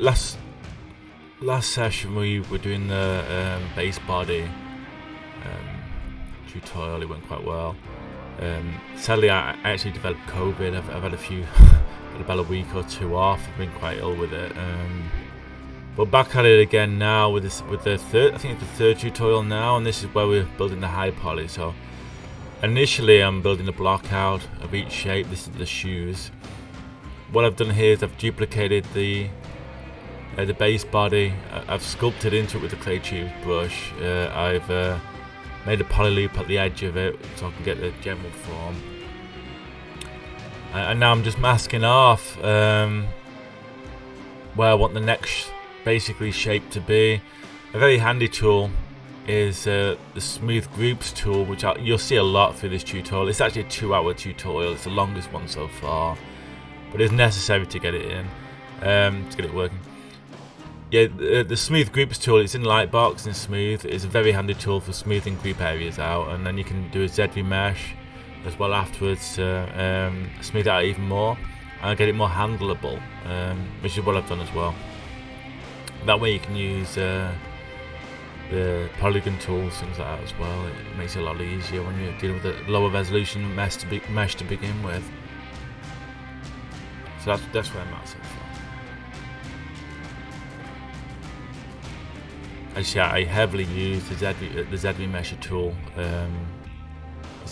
last session we were doing the base body tutorial. It went quite well. Sadly, I actually developed COVID. I've had about a week or two off. I've been quite ill with it. But back at it again now with the third. I think it's the third tutorial now, and this is where we're building the high poly. So initially, I'm building a block out of each shape. This is the shoes. What I've done here is I've duplicated the base body. I've sculpted into it with the clay tube brush. I've made a poly loop at the edge of it so I can get the general form. And now I'm just masking off where I want the next basically shape to be. A very handy tool is the smooth groups tool, which you'll see a lot through this tutorial. It's actually a 2-hour tutorial. It's the longest one so far, but it's necessary to get it in, to get it working. Yeah, the smooth groups tool, it's in Lightbox and smooth. It's a very handy tool for smoothing group areas out, and then you can do a Z remesh as well afterwards to smooth it out even more and get it more handleable, which is what I've done as well. That way you can use the polygon tools, things like that as well. It makes it a lot easier when you're dealing with a lower resolution mesh to begin with. So that's where I'm at so far. Actually, I heavily use the Z remesher tool.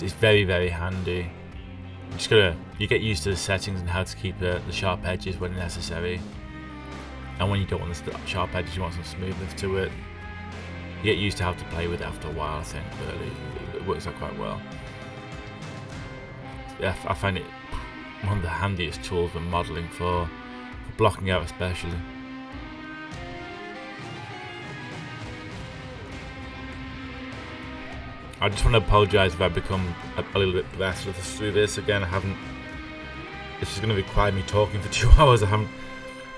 It's very, very handy. You get used to the settings and how to keep the sharp edges when necessary. And when you don't want the sharp edges, you want some smoothness to it. You get used to how to play with it after a while, I think, really. It works out quite well. Yeah, I find it one of the handiest tools when modelling for blocking out especially. I just want to apologise if I become a little bit breathless through this again. This is going to require me talking for 2 hours. I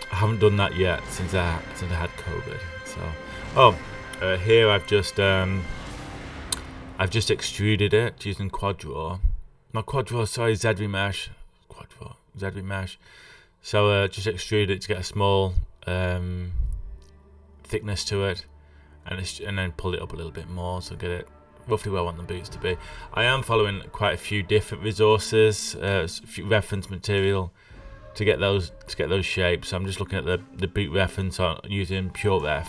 haven't done that yet since I had COVID. So, here I've just extruded it using quad draw. Not quad draw, sorry, Z remesh. Quad draw, Z remesh. So just extrude it to get a small thickness to it, and then pull it up a little bit more so get it roughly where I want the boots to be. I am following quite a few different resources, a few reference material to get those shapes. So I'm just looking at the boot reference on using Pure Ref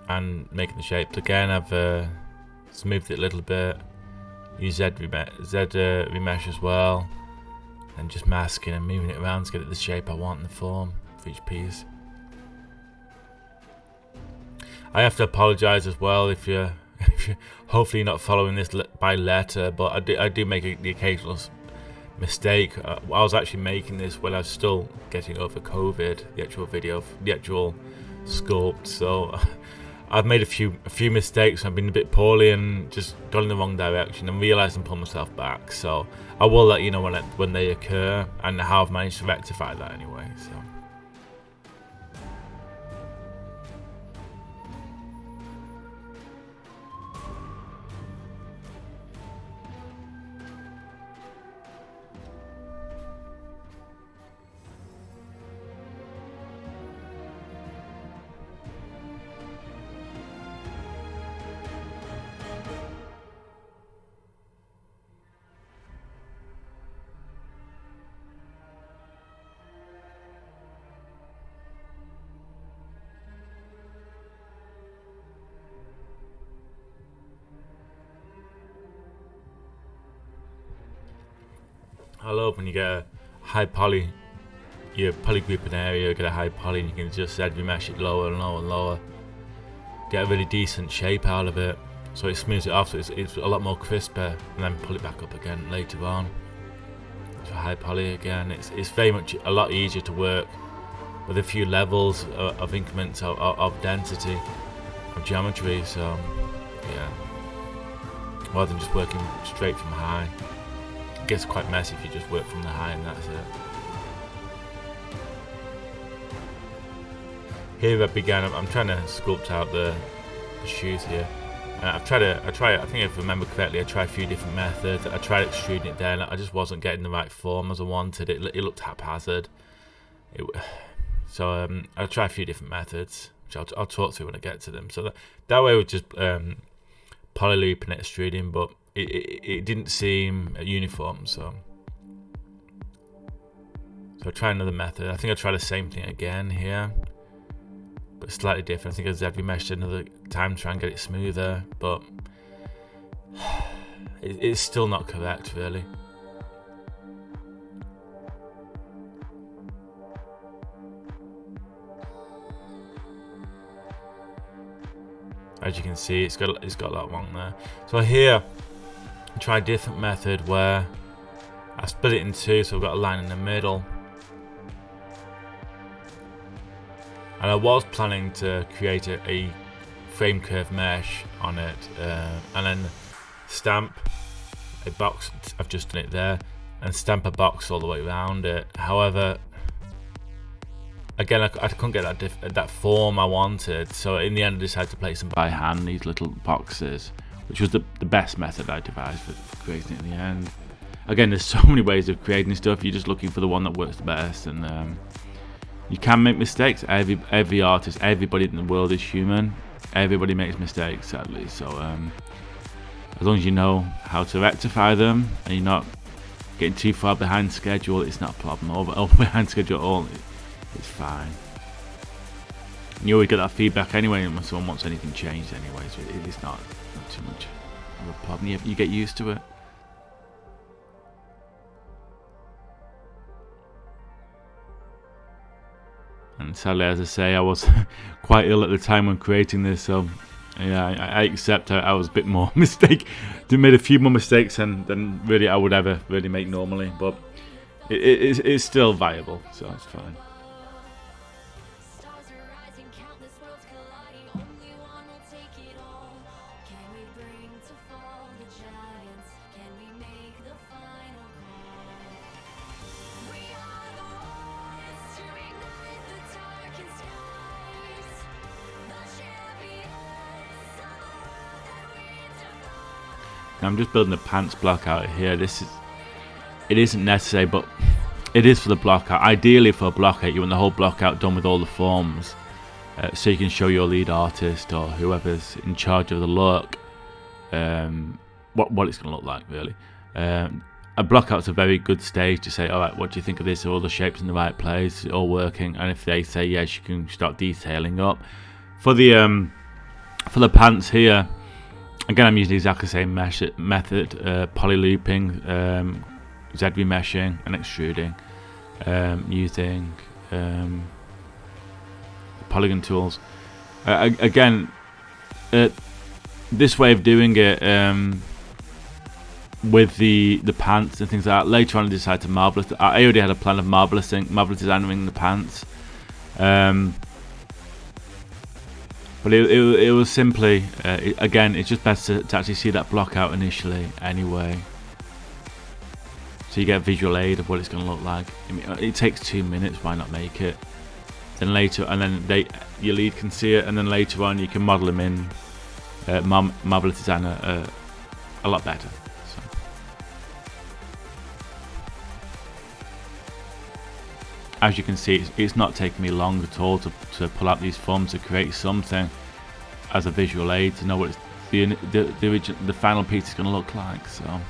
and making the shapes. Again, I've smoothed it a little bit. Use Z remesh as well, and just masking and moving it around to get it the shape I want in the form for each piece. I have to apologise as well if you're hopefully not following this by letter, but I do make the occasional mistake. I was actually making this when I was still getting over COVID, the actual sculpt. So I've made a few mistakes. I've been a bit poorly and just gone in the wrong direction and realised and pulled myself back. So I will let you know when they occur and how I've managed to rectify that anyway. So. I love when you get a high poly, your poly group in area, get a high poly and you can just Z remesh it lower and lower and lower. Get a really decent shape out of it. So it smooths it off, so it's a lot more crisper, and then pull it back up again later on. So high poly again, it's very much a lot easier to work with a few levels of increments of density, of geometry, so yeah. Rather than just working straight from high. It gets quite messy if you just work from the high and that's it. Here I began, I'm trying to sculpt out the shoes here. I think if I remember correctly, I tried a few different methods. I tried extruding it there and I just wasn't getting the right form as I wanted. It looked haphazard. So I'll try a few different methods, which I'll talk through when I get to them. So that way we're just poly looping and extruding, but it didn't seem uniform. So I'll try another method. I think I'll try the same thing again here, but slightly different. I think I'll remesh another time to try and get it smoother, but it's still not correct, really. As you can see, it's got that wrong there. So here, I try a different method where I split it in two, so I've got a line in the middle. And I was planning to create a frame curve mesh on it, and then stamp a box. I've just done it there, and stamp a box all the way around it. However, again, I couldn't get that form I wanted, so in the end I decided to place them by hand, these little boxes, which was the best method I devised for creating it in the end. Again, there's so many ways of creating stuff. You're just looking for the one that works the best, and you can make mistakes. Every artist, everybody in the world is human. Everybody makes mistakes, sadly. So as long as you know how to rectify them and you're not getting too far behind schedule, it's not a problem. Or behind schedule at all, it's fine. And you always get that feedback anyway when someone wants anything changed anyway, so it's not too much of a problem. You get used to it. And sadly, as I say, I was quite ill at the time when creating this, so yeah, I accept I was a bit more made a few more mistakes than really I would ever really make normally, but it's still viable, so it's fine. Now I'm just building a pants block out here. It isn't necessary, but it is for the block out. Ideally for a block out, you want the whole block out done with all the forms, so you can show your lead artist or whoever's in charge of the look what it's going to look like, really. A block out's a very good stage to say, all right, what do you think of this? Are all the shapes in the right place? Is it all working? And if they say yes, you can start detailing up. For the pants here, again, I'm using exactly the same method, poly looping, Z remeshing and extruding, using polygon tools. Again, this way of doing it with the pants and things like that. Later on I decided to marvelous. I already had a plan of marvelous designing the pants. But it was simply, again, it's just best to actually see that block out initially anyway. So you get a visual aid of what it's going to look like. I mean, it takes 2 minutes, why not make it? Then later, and then your lead can see it, and then later on you can model them in Marvelous Designer a lot better. So. As you can see, it's not taking me long at all to pull out these forms to create something as a visual aid to know what the final piece is going to look like. So.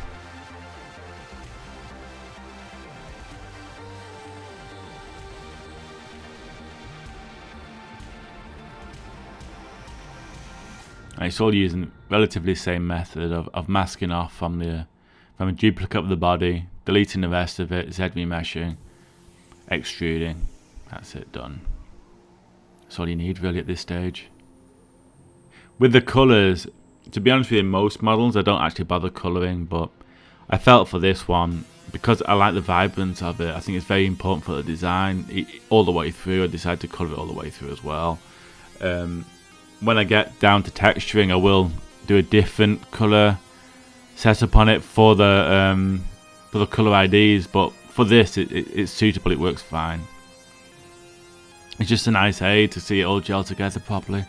It's all using relatively the same method of masking off from a duplicate of the body, deleting the rest of it, Z remeshing, extruding. That's it, done. That's all you need really at this stage. With the colours, to be honest with you, most models I don't actually bother colouring, but I felt for this one, because I like the vibrance of it, I think it's very important for the design all the way through. I decided to colour it all the way through as well. When I get down to texturing, I will do a different colour setup on it for the colour IDs, but for this it's suitable, it works fine. It's just a nice aid to see it all gel together properly.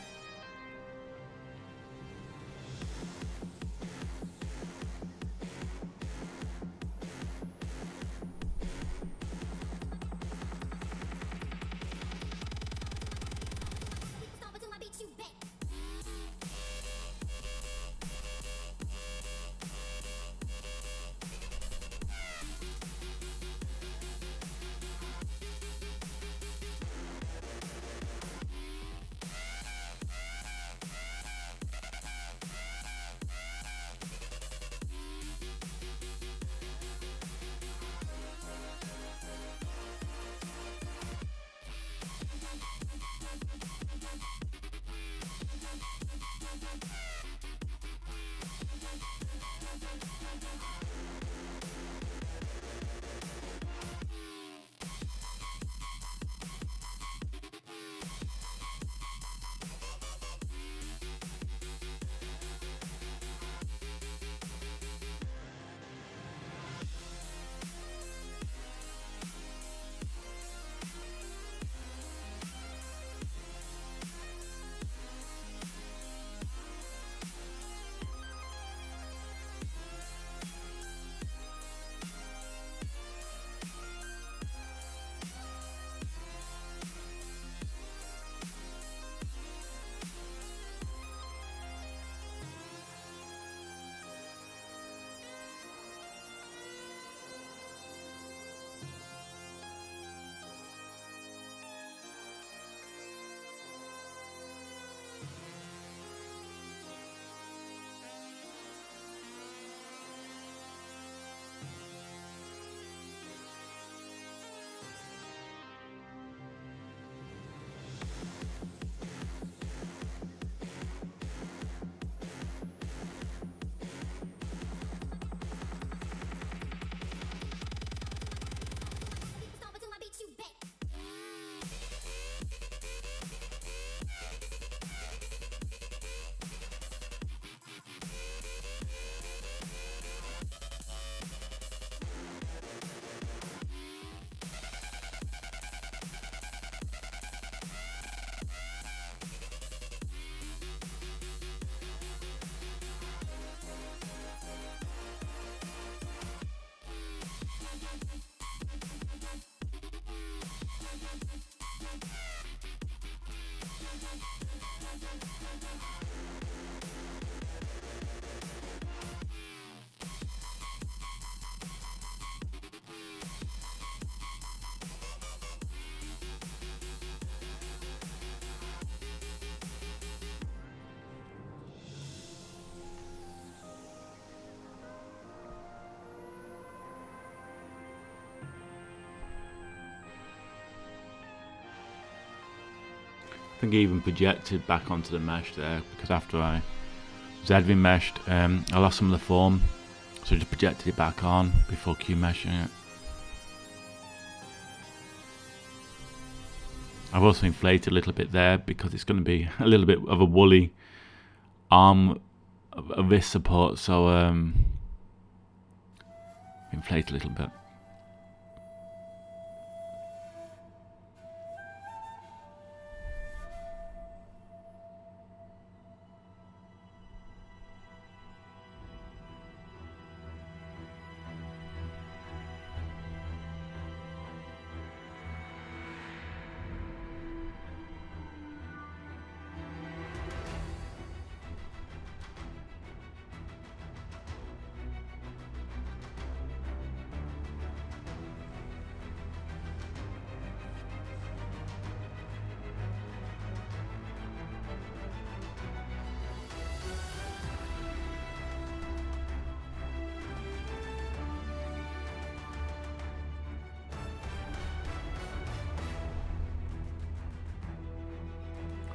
I think I even projected back onto the mesh there, because after I Z-remeshed, I lost some of the form, so I just projected it back on before Q-meshing it. I've also inflated a little bit there because it's going to be a little bit of a woolly arm of this support, so inflate a little bit.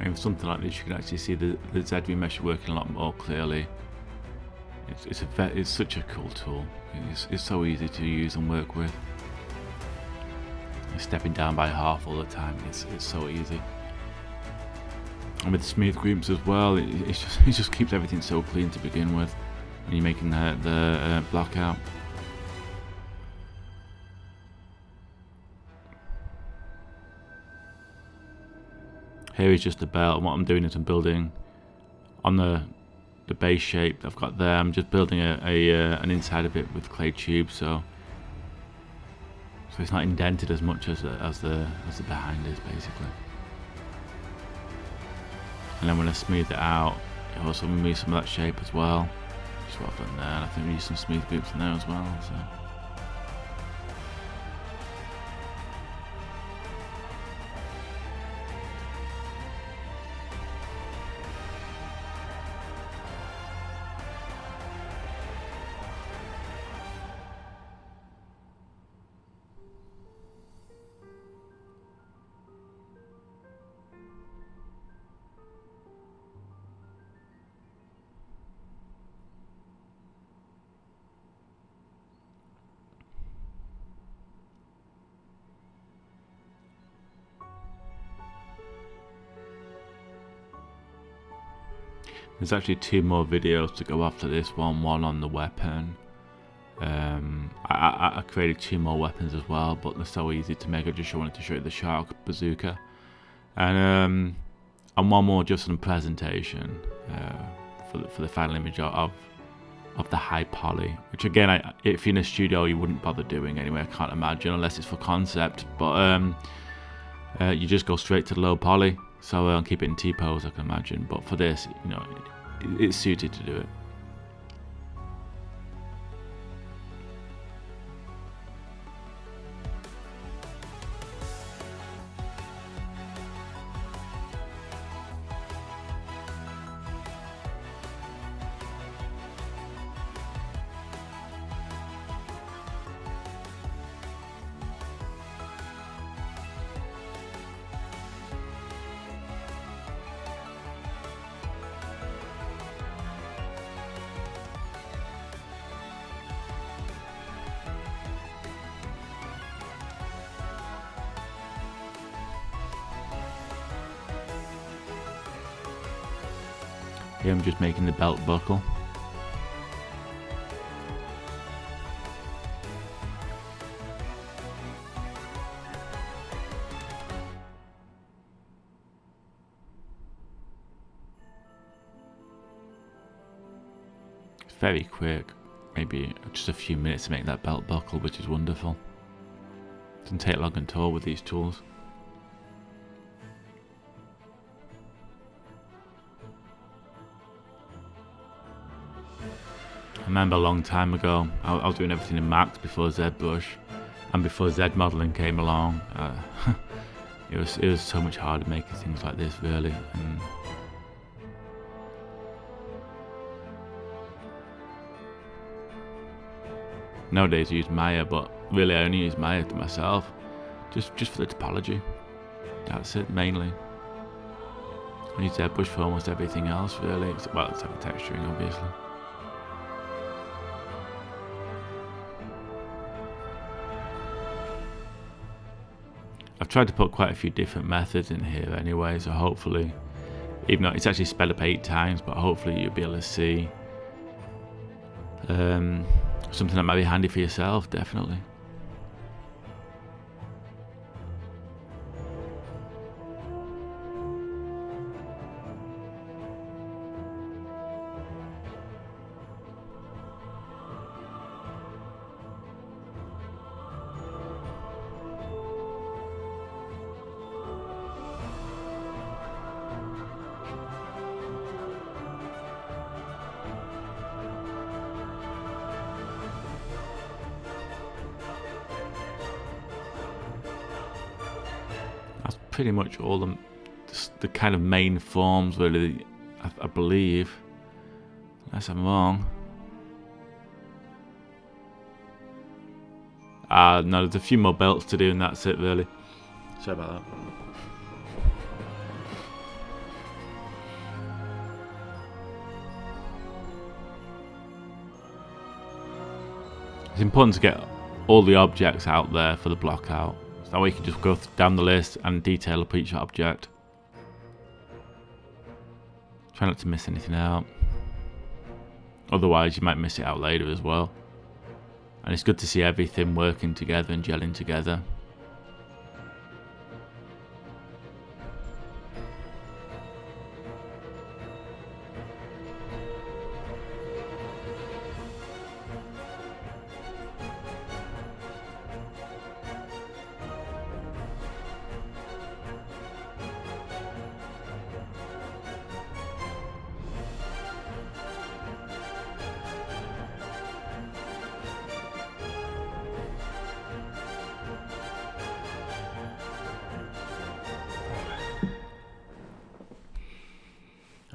And with something like this, you can actually see the Z mesh working a lot more clearly. It's such a cool tool. It's so easy to use and work with. Stepping down by half all the time, it's so easy. And with the smooth groups as well, it just keeps everything so clean to begin with when you're making the block out. Here is just the belt, and what I'm doing is I'm building on the base shape I've got there. I'm just building an inside of it with clay tube, so it's not indented as much as the behind is basically. And then when I smooth it out, it also removes some of that shape as well. Just what I've done there. And I think we use some smooth groups in there as well. So. There's actually 2 more videos to go after this one on the weapon. I created 2 more weapons as well, but they're so easy to make. I just wanted to show you the shark bazooka, and one more just on presentation for the final image of the high poly, which again, if you're in a studio, you wouldn't bother doing anyway. I can't imagine, unless it's for concept. But you just go straight to the low poly. So I'll keep it in T-pose, I can imagine. But for this, you know, it's suited to do it. Here I'm just making the belt buckle. It's very quick, maybe just a few minutes to make that belt buckle, which is wonderful. Doesn't take long at all with these tools. I remember a long time ago, I was doing everything in Max before Zbrush, and before Z modeling came along. It was so much harder making things like this, really. And nowadays I use Maya, but really I only use Maya to myself, just for the topology. That's it mainly. I use Zbrush for almost everything else really, well except for texturing obviously. I've tried to put quite a few different methods in here anyway, so hopefully, even though it's actually sped up 8 times, but hopefully you'll be able to see something that might be handy for yourself, definitely. That's pretty much all the kind of main forms really, I believe, unless I'm wrong. No, there's a few more belts to do and that's it really. Sorry about that. It's important to get all the objects out there for the block out. So that way you can just go down the list and detail up each object. Try not to miss anything out. Otherwise you might miss it out later as well. And it's good to see everything working together and gelling together.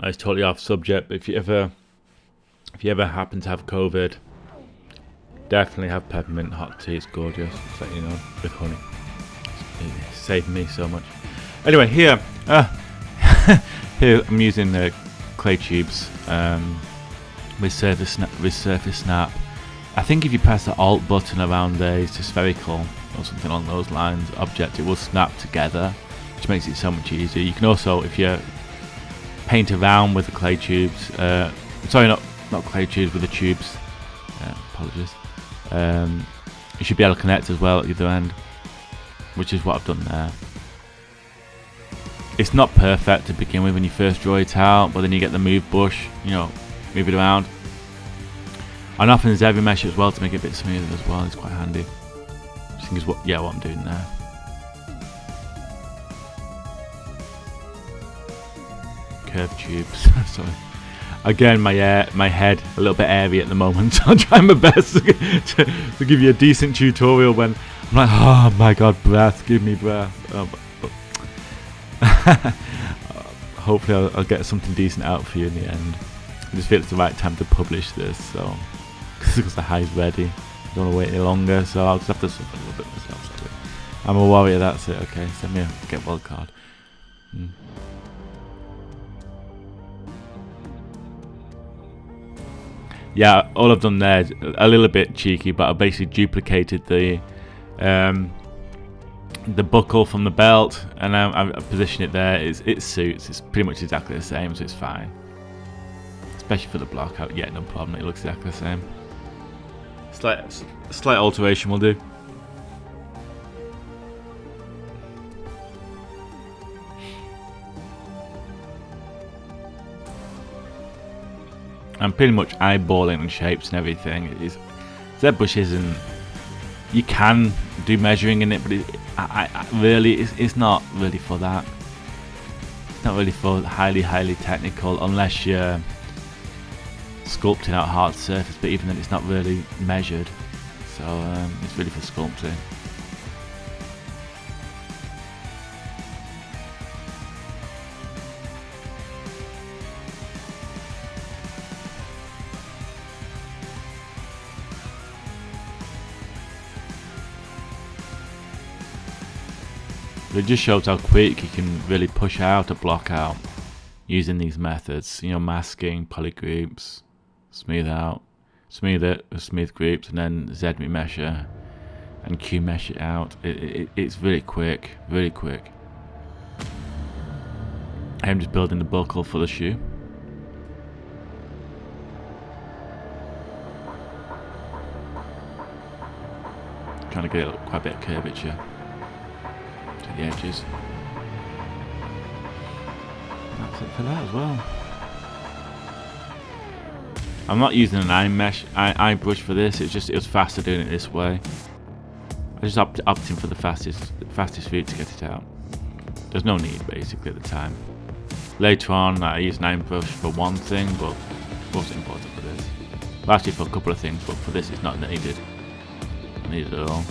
It's totally off subject, but if you ever happen to have COVID, definitely have peppermint hot tea. It's gorgeous, just let you know, with honey. It saved me so much. Anyway, here I'm using the clay tubes with surface snap. I think if you press the Alt button around a spherical or something along those lines object, it will snap together, which makes it so much easier. You can also, if you paint around with the clay tubes, sorry, not clay tubes, with the tubes, apologies, you should be able to connect as well at the other end, which is what I've done there. It's not perfect to begin with when you first draw it out, but then you get the move brush, you know, move it around. And often there's heavy mesh as well to make it a bit smoother as well. It's quite handy. I think is what I'm doing there. Curved tubes. Sorry. Again, my head a little bit airy at the moment, so I'll try my best to give you a decent tutorial when I'm like, oh my god, breath, give me breath. Hopefully I'll get something decent out for you in the end. I just feel it's the right time to publish this, so because the high's ready. I don't want to wait any longer, so I'll just have to suffer a little bit myself. Sorry. I'm a warrior, that's it. Okay, send me a get wild card. Yeah, all I've done there is a little bit cheeky, but I basically duplicated the buckle from the belt, and I've positioned it there. It suits. It's pretty much exactly the same, so it's fine. Especially for the block out. Yeah, no problem. It looks exactly the same. Slight alteration will do. I'm pretty much eyeballing and shapes and everything. Zbrush isn't. You can do measuring in it, but it's not really for that. It's not really for highly technical, unless you're sculpting out hard surface. But even then, it's not really measured. So it's really for sculpting. It just shows how quick you can really push out a block out. using these methods, you know, masking, polygroups, smooth out, smooth it with smooth groups, and then Z remesher and Q mesh it out. It's really quick, really quick. I'm just building the buckle for the shoe. Trying to get quite a bit of curvature to the edges. That's it for that as well. I'm not using an eye brush for this. It was faster doing it this way. I just opting for the fastest route to get it out. There's no need basically at the time. Later on, I used an eye brush for one thing, but it wasn't important for this. Well, actually for a couple of things, but for this it's not needed. Not needed at all.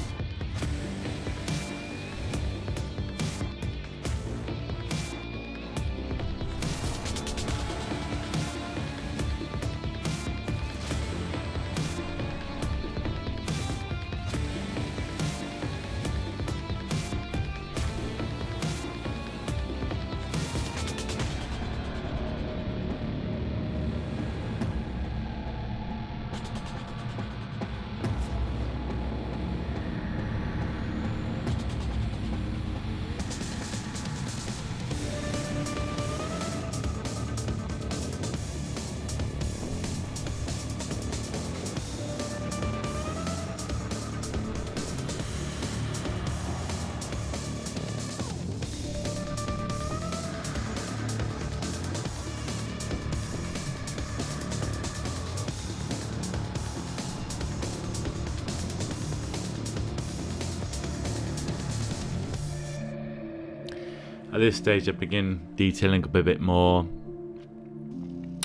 At this stage I begin detailing up a bit more.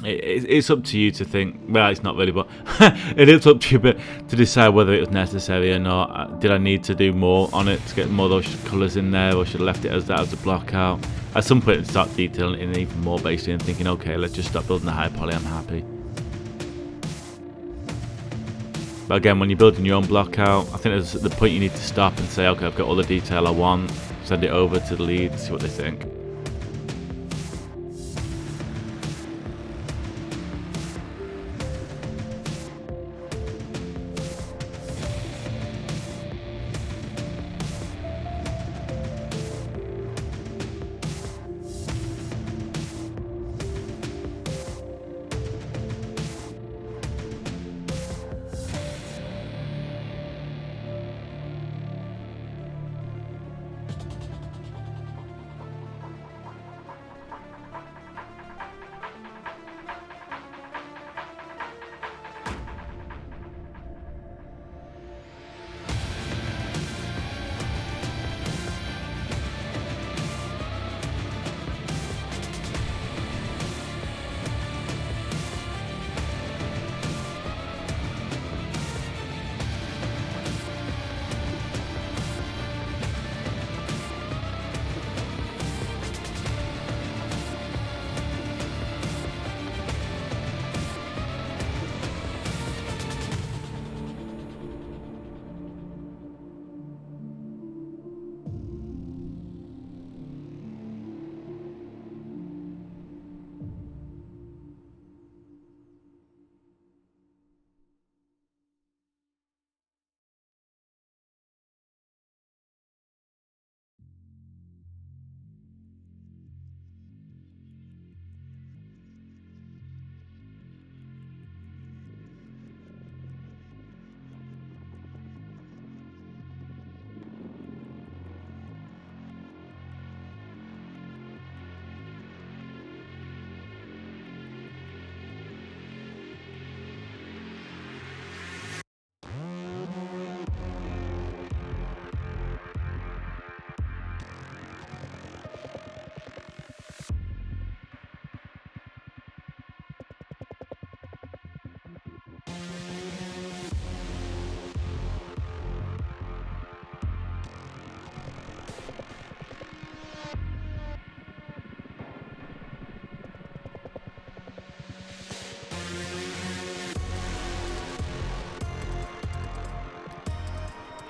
It's up to you to think, well it's not really, but it is up to you but to decide whether it was necessary or not. Did I need to do more on it to get more of those colours in there, or should I left it as that as a block out? At some point I start detailing it in even more basically and thinking, okay, let's just stop building the high poly, I'm happy. But again, when you're building your own block out, I think there's the point you need to stop and say, okay, I've got all the detail I want, send it over to the lead, see what they think.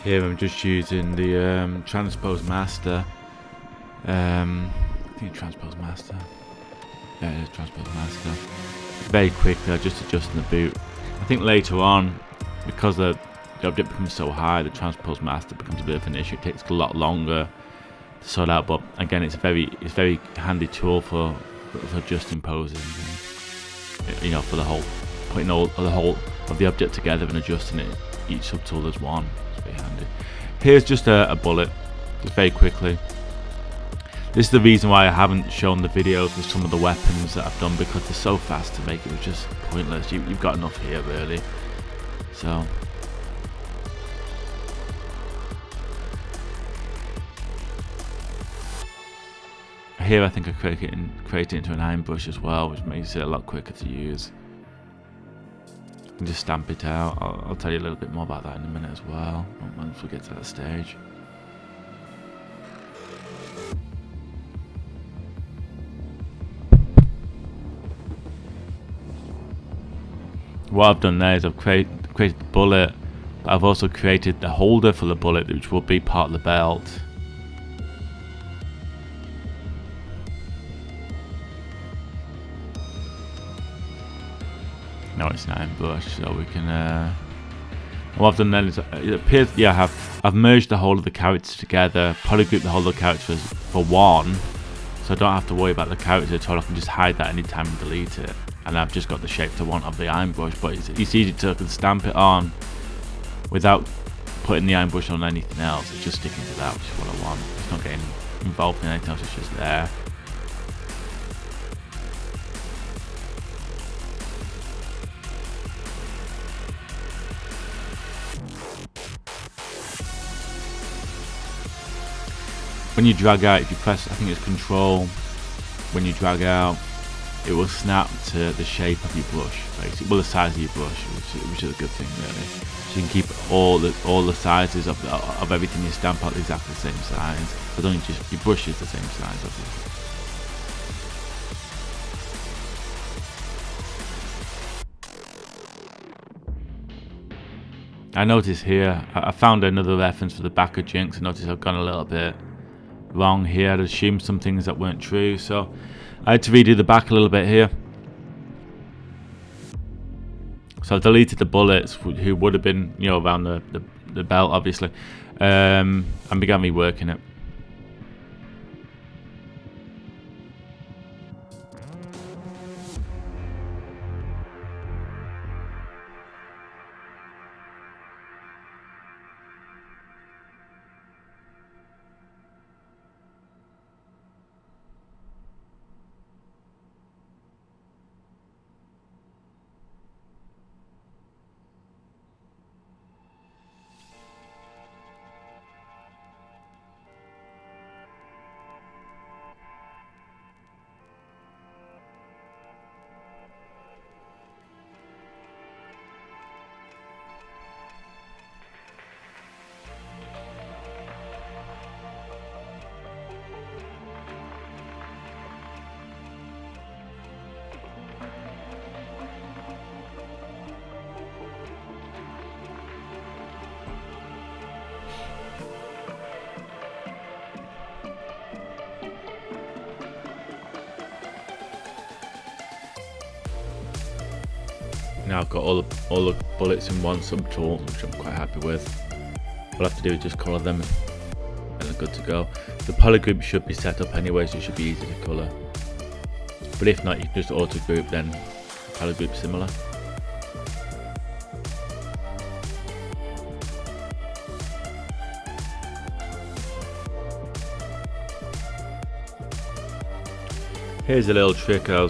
Here I'm just using the Transpose Master. I think Transpose Master. There it is, Transpose Master. Very quickly, just adjusting the boot. I think later on, because the object becomes so high, the Transpose Master becomes a bit of an issue. It takes a lot longer to sort out, but again, it's a very handy tool for adjusting poses. And, you know, for the whole putting all the whole of the object together and adjusting it each subtool as one. It's very handy. Here's just a bullet, just very quickly. This is the reason why I haven't shown the videos with some of the weapons that I've done, because they're so fast to make, it was just pointless. You've got enough here really. So here I think I create it into an iron brush as well, which makes it a lot quicker to use. You can just stamp it out. I'll tell you a little bit more about that in a minute as well, once we get to that stage. What I've done there is I've created the bullet, but I've also created the holder for the bullet, which will be part of the belt. Now it's an iron brush, so we can. What I've done then is it appears, yeah, I've merged the whole of the characters together, polygrouped the whole of the characters for one, so I don't have to worry about the character at all. I can just hide that anytime and delete it. And I've just got the shape to want of the iron brush, but it's easy to stamp it on without putting the iron brush on anything else. It's just sticking to that, which is what I want. It's not getting involved in anything else, it's just there. When you drag out, if you press, I think it's Control, when you drag out, it will snap to the shape of your brush, basically. Well, the size of your brush, which is a good thing, really. So you can keep all the sizes of everything you stamp out exactly the same size. But only just your brush is the same size, obviously. I noticed here, I found another reference for the back of Jinx. I noticed I've gone a little bit wrong here. I'd assumed some things that weren't true, so I had to redo the back a little bit here. So I deleted the bullets, who would have been, you know, around the belt, obviously, and began reworking it. Now I've got all the bullets in one subtool, which I'm quite happy with. All I have to do is just colour them and they're good to go. The polygroup should be set up anyway, so it should be easy to colour. But if not, you can just auto group, then polygroup similar. Here's a little trick I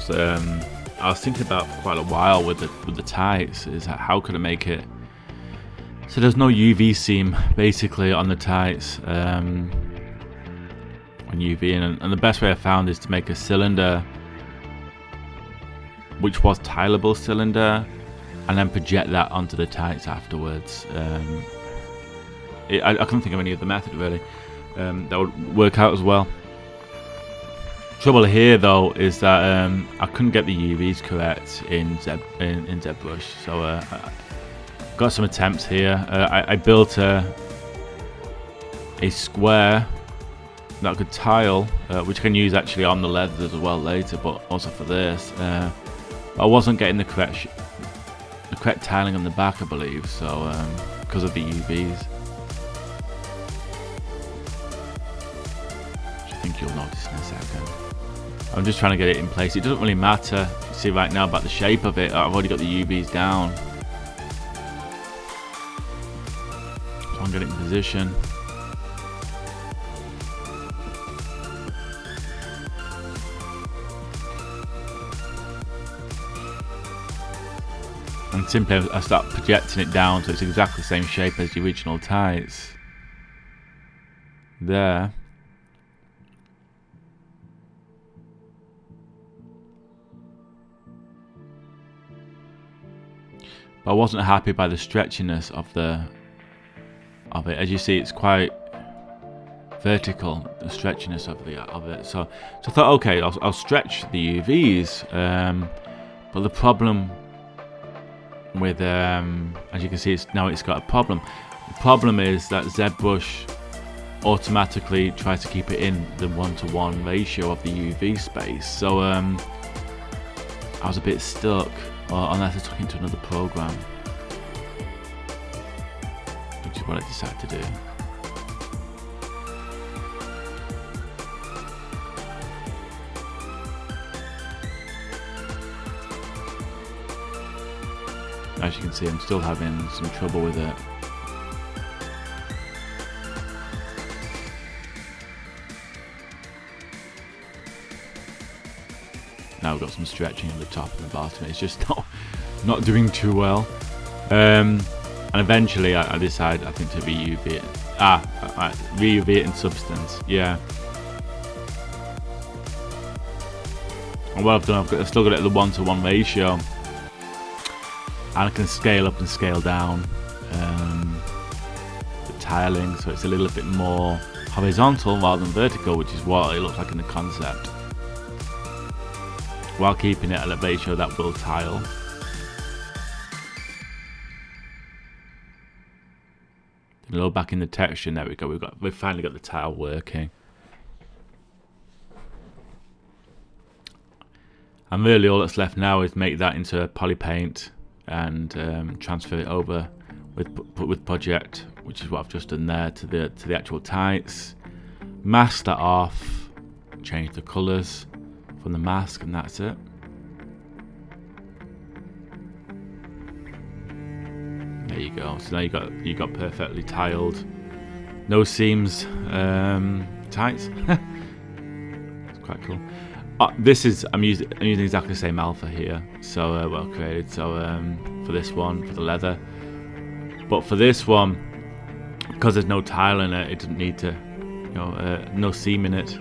was thinking about for quite a while with the tights, is how could I make it so there's no UV seam basically on the tights on UV, and the best way I found is to make a cylinder which was tileable cylinder and then project that onto the tights afterwards. I couldn't think of any other method really that would work out as well. Trouble here though is that I couldn't get the UVs correct in Zbrush, so I got some attempts here. I built a square that I could tile, which I can use actually on the leathers as well later, but also for this. I wasn't getting the correct tiling on the back, I believe, so because of the UVs. Which I think you'll notice in a second. I'm just trying to get it in place. It doesn't really matter, you see right now, about the shape of it. I've already got the UVs down. So I'm getting in position. And simply I start projecting it down so it's exactly the same shape as the original tights. There. But I wasn't happy by the stretchiness of it. As you see, it's quite vertical, the stretchiness of it. So I thought, okay, I'll stretch the UVs. But the problem with as you can see, it's got a problem. The problem is that Zbrush automatically tries to keep it in the 1-to-1 ratio of the UV space. So I was a bit stuck, unless I took it into another program, which is what I decided to do. As you can see, I'm still having some trouble with it. Now we've got some stretching at the top and the bottom. It's just not doing too well. And eventually I decided, I think, to re-UV it. Re-UV it in Substance, yeah. And what I've done, I've still got it at the 1-to-1 ratio. And I can scale up and scale down the tiling, so it's a little bit more horizontal rather than vertical, which is what it looks like in the concept, while keeping it at a ratio that will tile. Then load back in the texture, and there we go. We've finally got the tile working. And really, all that's left now is make that into a poly paint and transfer it over with Project, which is what I've just done there, to the actual tights. Mask that off, change the colours from the mask, and that's it. There you go. So now you got perfectly tiled, no seams tights. It's quite cool. I'm using exactly the same alpha here, so well created. So for this one, for the leather, but for this one, because there's no tile in it, it doesn't need to, no seam in it.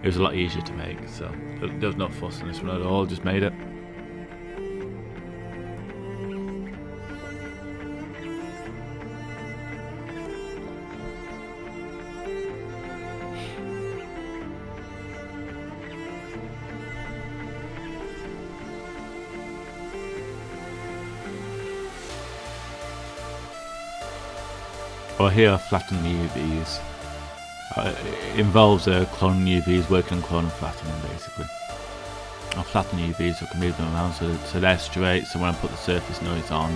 It was a lot easier to make, so there was no fuss on this one at all. Just made it. Well, here I flatten the UVs. It involves cloning UVs, working on clone and flattening basically. I'll flatten the UVs so I can move them around so they're straight, so when I put the surface noise on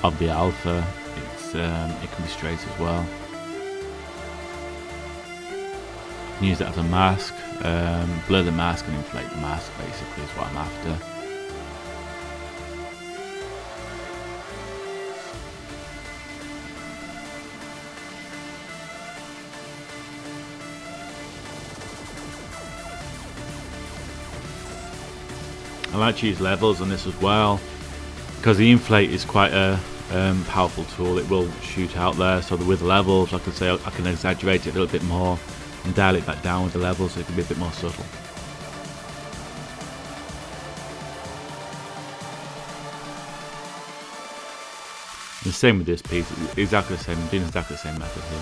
of the alpha, it can be straight as well. I can use that as a mask, blur the mask and inflate the mask basically is what I'm after. I like to use levels on this as well, because the inflate is quite a powerful tool. It will shoot out there, so with levels, like I say, I can exaggerate it a little bit more and dial it back down with the levels so it can be a bit more subtle. And the same with this piece, exactly the same, I'm doing exactly the same method here.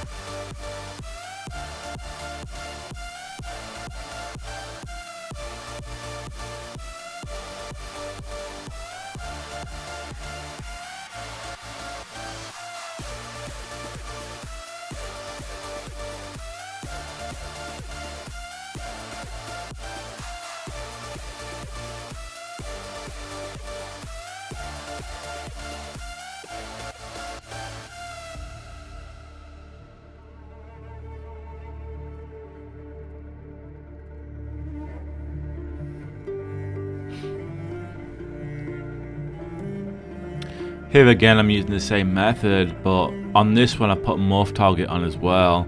Here again I'm using the same method, but on this one I put a morph target on as well,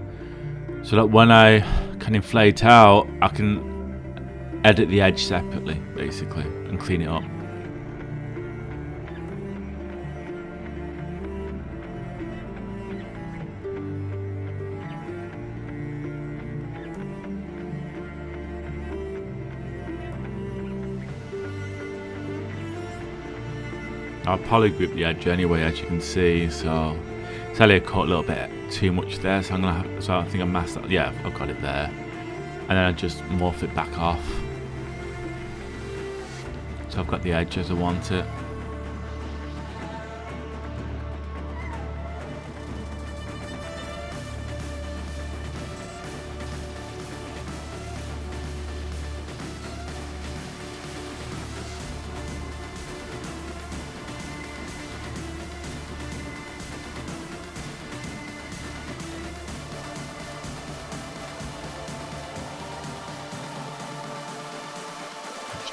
so that when I can inflate out, I can edit the edge separately basically and clean it up. I'll polygroup the edge anyway, as you can see, so it's only cut a little bit too much there, so I think I masked that. Yeah, I've got it there, and then I just morph it back off, so I've got the edge as I want it.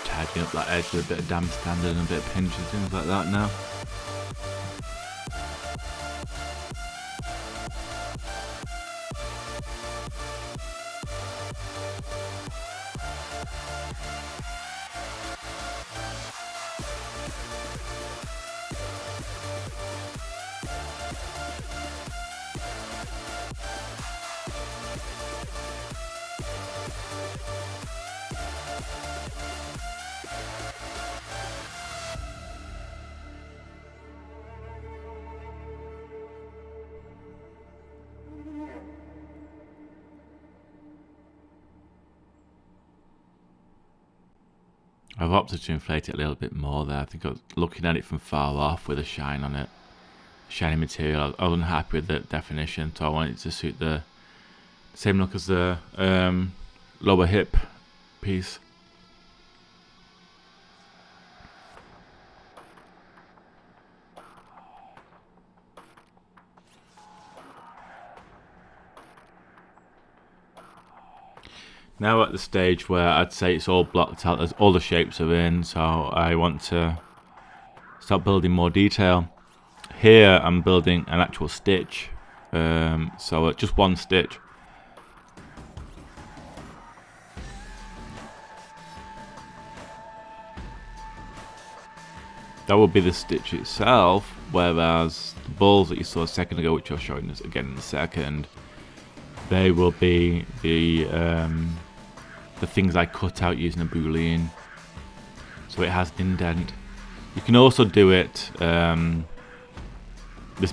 Tidying up that edge with a bit of damp standard and a bit of pinch and things like that now. I've opted to inflate it a little bit more there. I think I was looking at it from far off with a shine on it. Shiny material. I was unhappy with the definition, so I wanted it to suit the same look as the lower hip piece. Now at the stage where I'd say it's all blocked out, all the shapes are in, so I want to start building more detail. Here I'm building an actual stitch, so just one stitch. That would be the stitch itself, whereas the balls that you saw a second ago, which I'll show you again in a second, they will be the things I cut out using a boolean, so it has an indent. You can also do it, there's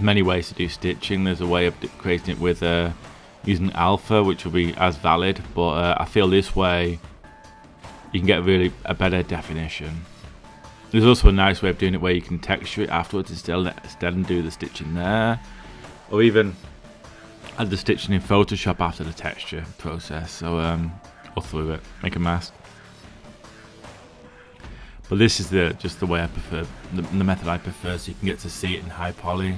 many ways to do stitching. There's a way of creating it with using alpha, which will be as valid, but I feel this way you can get really a better definition. There's also a nice way of doing it where you can texture it afterwards instead and do the stitching there, or even add the stitching in Photoshop after the texture process, so or through it, make a mask. But this is just the way I prefer, the method I prefer, so you can get to see it in high poly,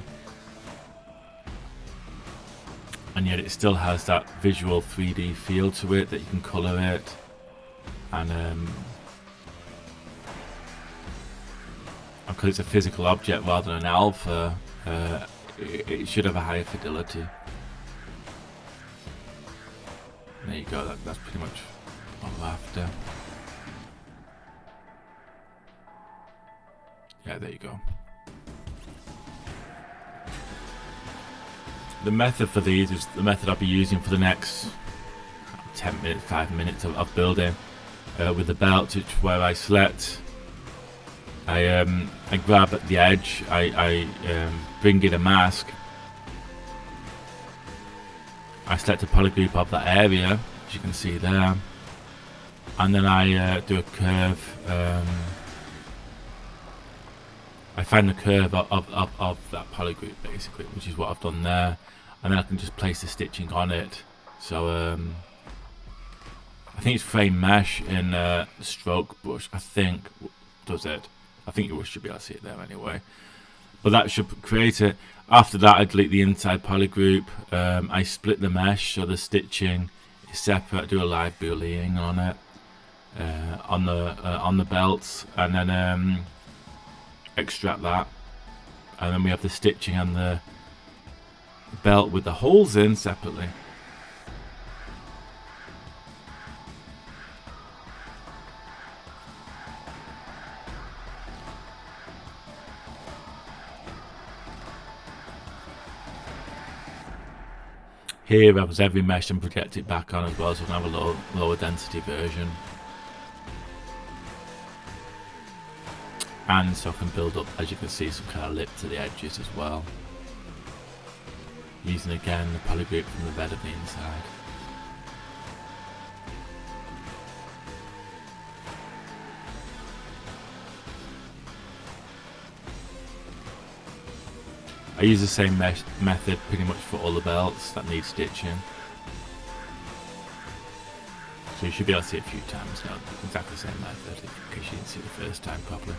and yet it still has that visual 3D feel to it, that you can colour it, and because it's a physical object rather than an alpha, it should have a higher fidelity. There you go, that's pretty much what I'm after. Yeah, there you go. The method for these is the method I'll be using for the next 10 minutes, 5 minutes of building with the belt, where I select, I grab at the edge, I bring in a mask, I select a polygroup of that area, as you can see there, and then I do a curve. I find the curve of that polygroup basically, which is what I've done there, and then I can just place the stitching on it. So I think it's frame mesh in stroke brush, I think does it. I think you should be able to see it there anyway, but that should create it. After that, I delete the inside polygroup. I split the mesh so the stitching is separate. I do a live boolean on it, on the belts, and then extract that And then we have the stitching and the belt with the holes in separately. Here I was every mesh and project it back on as well, so we can have a lower density version. And so I can build up, as you can see, some kind of lip to the edges as well. Using again the polygroup from the bed of the inside. I use the same method pretty much for all the belts that need stitching. So you should be able to see it a few times now. Exactly the same method in case you didn't see it the first time properly.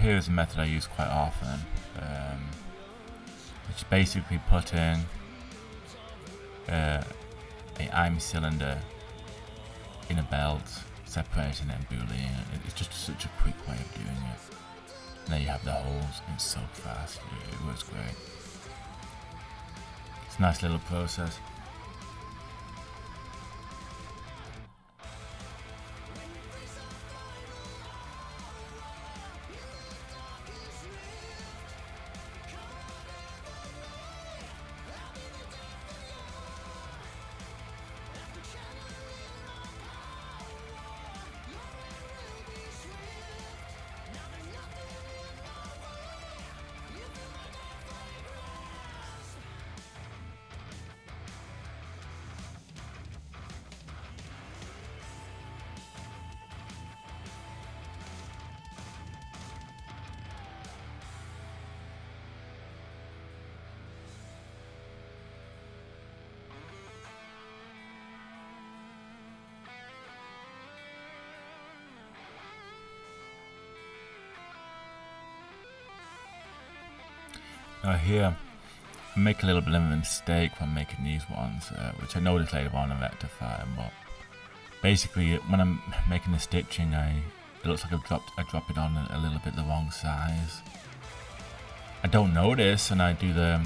Here's a method I use quite often, which is basically putting a IM cylinder in a belt, separating it and booleaning it. It's just such a quick way of doing it. And there you have the holes. It's so fast. It works great. It's a nice little process. Now here, I make a little bit of a mistake when making these ones, which I noticed later on and rectify. But basically, when I'm making the stitching, it looks like I drop it on a little bit the wrong size. I don't notice, and I do the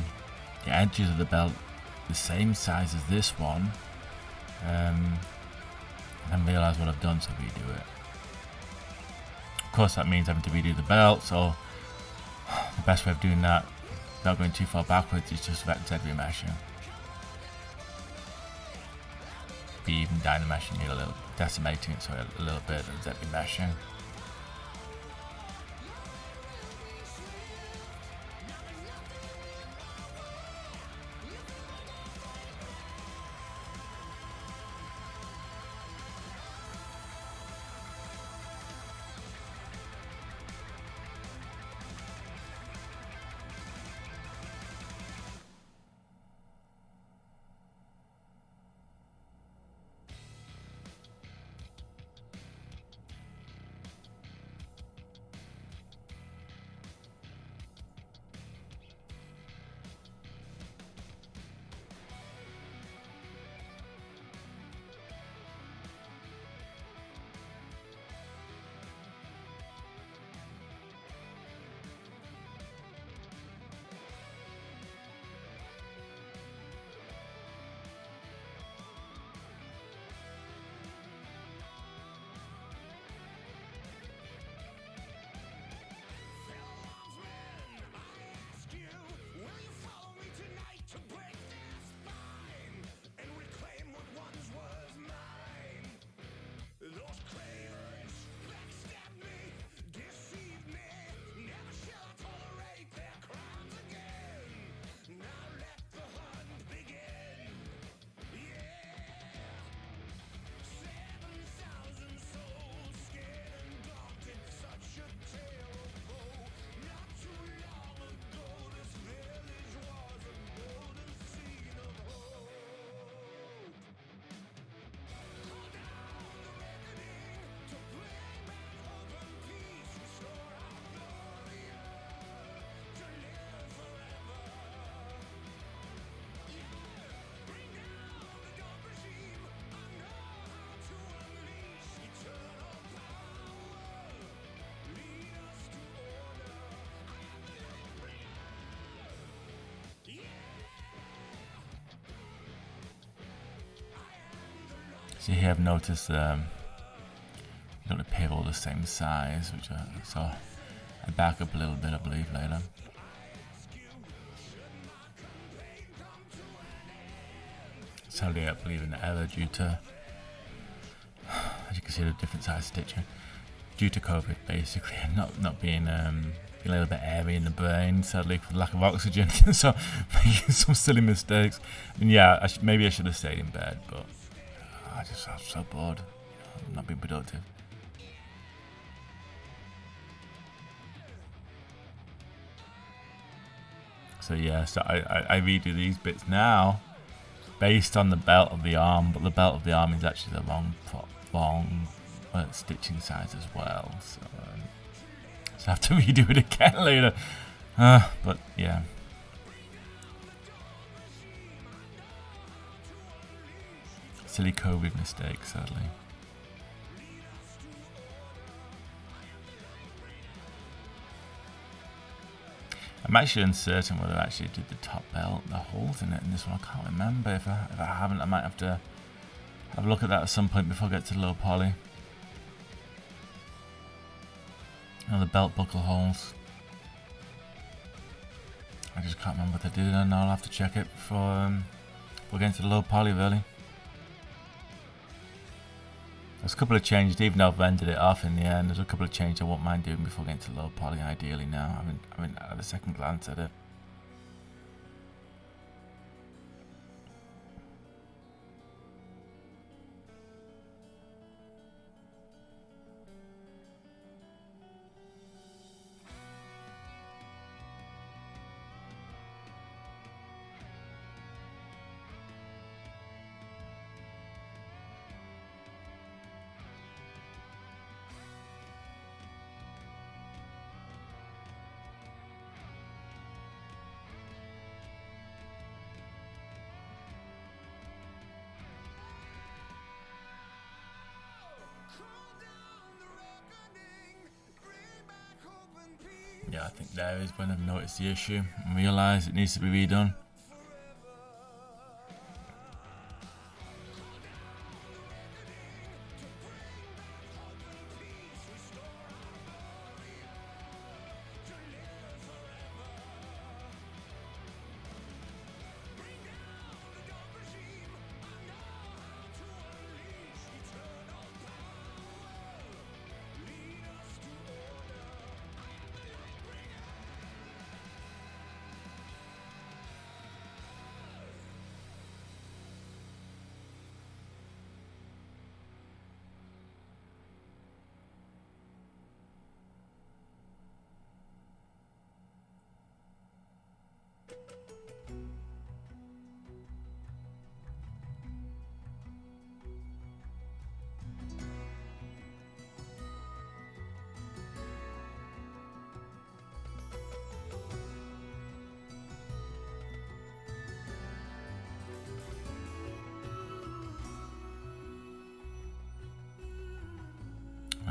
edges of the belt the same size as this one, and then realize what I've done, so redo it. Of course, that means having to redo the belt, so The best way of doing that, without going too far backwards, is just vector Z remeshing. Be even dynameshing, need a little decimating it, so a little bit of Z remeshing. So here I've noticed they don't appear all the same size, which so I back up a little bit, I believe, later. Sadly, I believe in error due to, as you can see, the different size stitching due to COVID, basically, and not being a little bit airy in the brain, sadly, for lack of oxygen. So making some silly mistakes. And yeah, maybe I should have stayed in bed, but I just felt so bored. I'm not being productive. So yeah, so I redo these bits now based on the belt of the arm, but the belt of the arm is actually the wrong stitching size as well. So I have to redo it again later. But yeah. Silly COVID mistake, sadly. I'm actually uncertain whether I actually did the top belt, the holes in it in this one. I can't remember. If I haven't, I might have to have a look at that at some point before I get to low poly. Oh, the belt buckle holes. I just can't remember what I did, and I'll have to check it before getting to the low poly, really. There's a couple of changes, even though I've ended it off in the end. There's a couple of changes I won't mind doing before getting to low poly, ideally now. I haven't had a second glance at it. Yeah, I think there is when I've noticed the issue and realised it needs to be redone.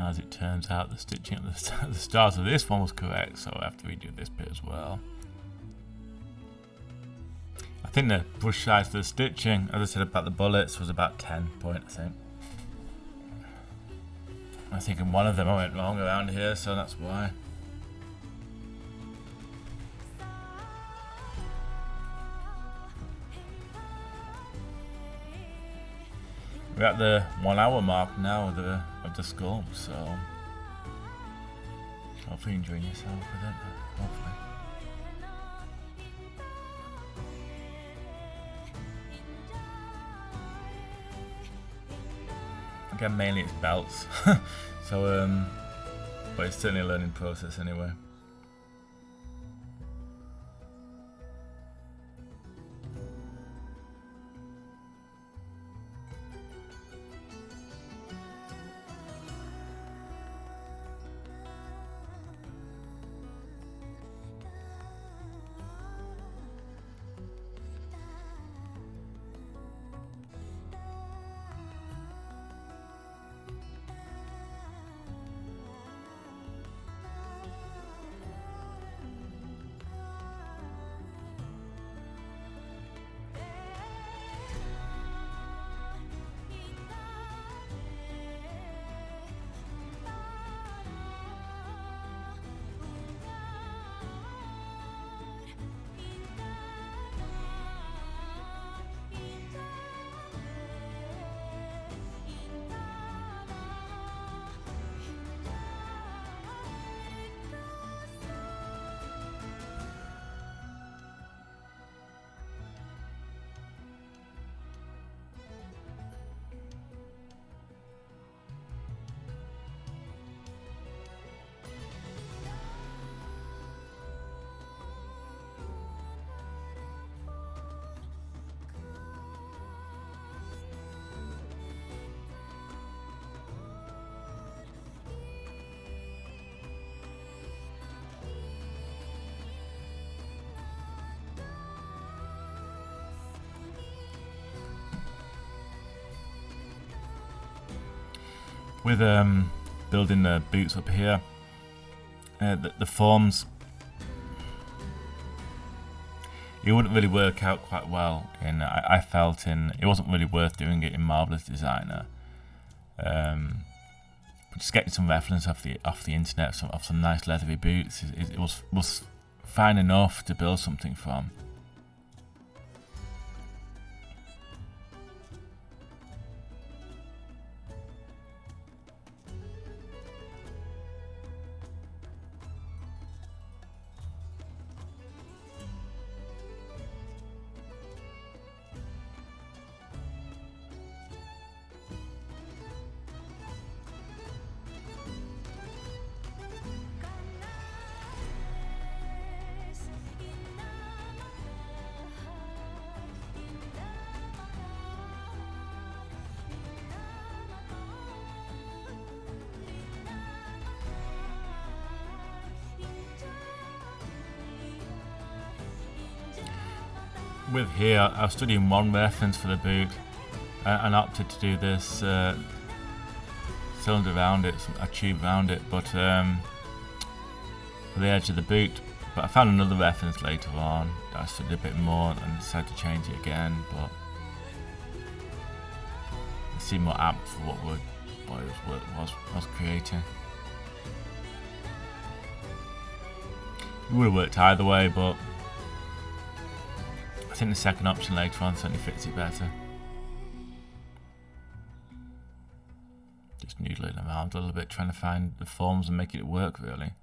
As it turns out, the stitching at the start of this one was correct, so I have to redo this bit as well. I think the brush size for the stitching, as I said about the bullets, was about 10 point, I think. I think in one of them I went wrong around here, so that's why. We're at the 1 hour mark now of the sculpt, so hopefully you're enjoying yourself with it. Hopefully. Again, mainly it's belts, so but it's certainly a learning process anyway. With building the boots up here, the forms, it wouldn't really work out quite well. I felt it wasn't really worth doing it in Marvelous Designer. But just getting some reference off the internet of some nice leathery boots, it was fine enough to build something from. With here, I was studying one reference for the boot and opted to do this cylinder around it, a tube around it, but for the edge of the boot. But I found another reference later on that I studied a bit more and decided to change it again, but it seemed more apt for what it was creating. It would have worked either way, but I think the second option later on certainly fits it better. Just noodling around a little bit, trying to find the forms and making it work really.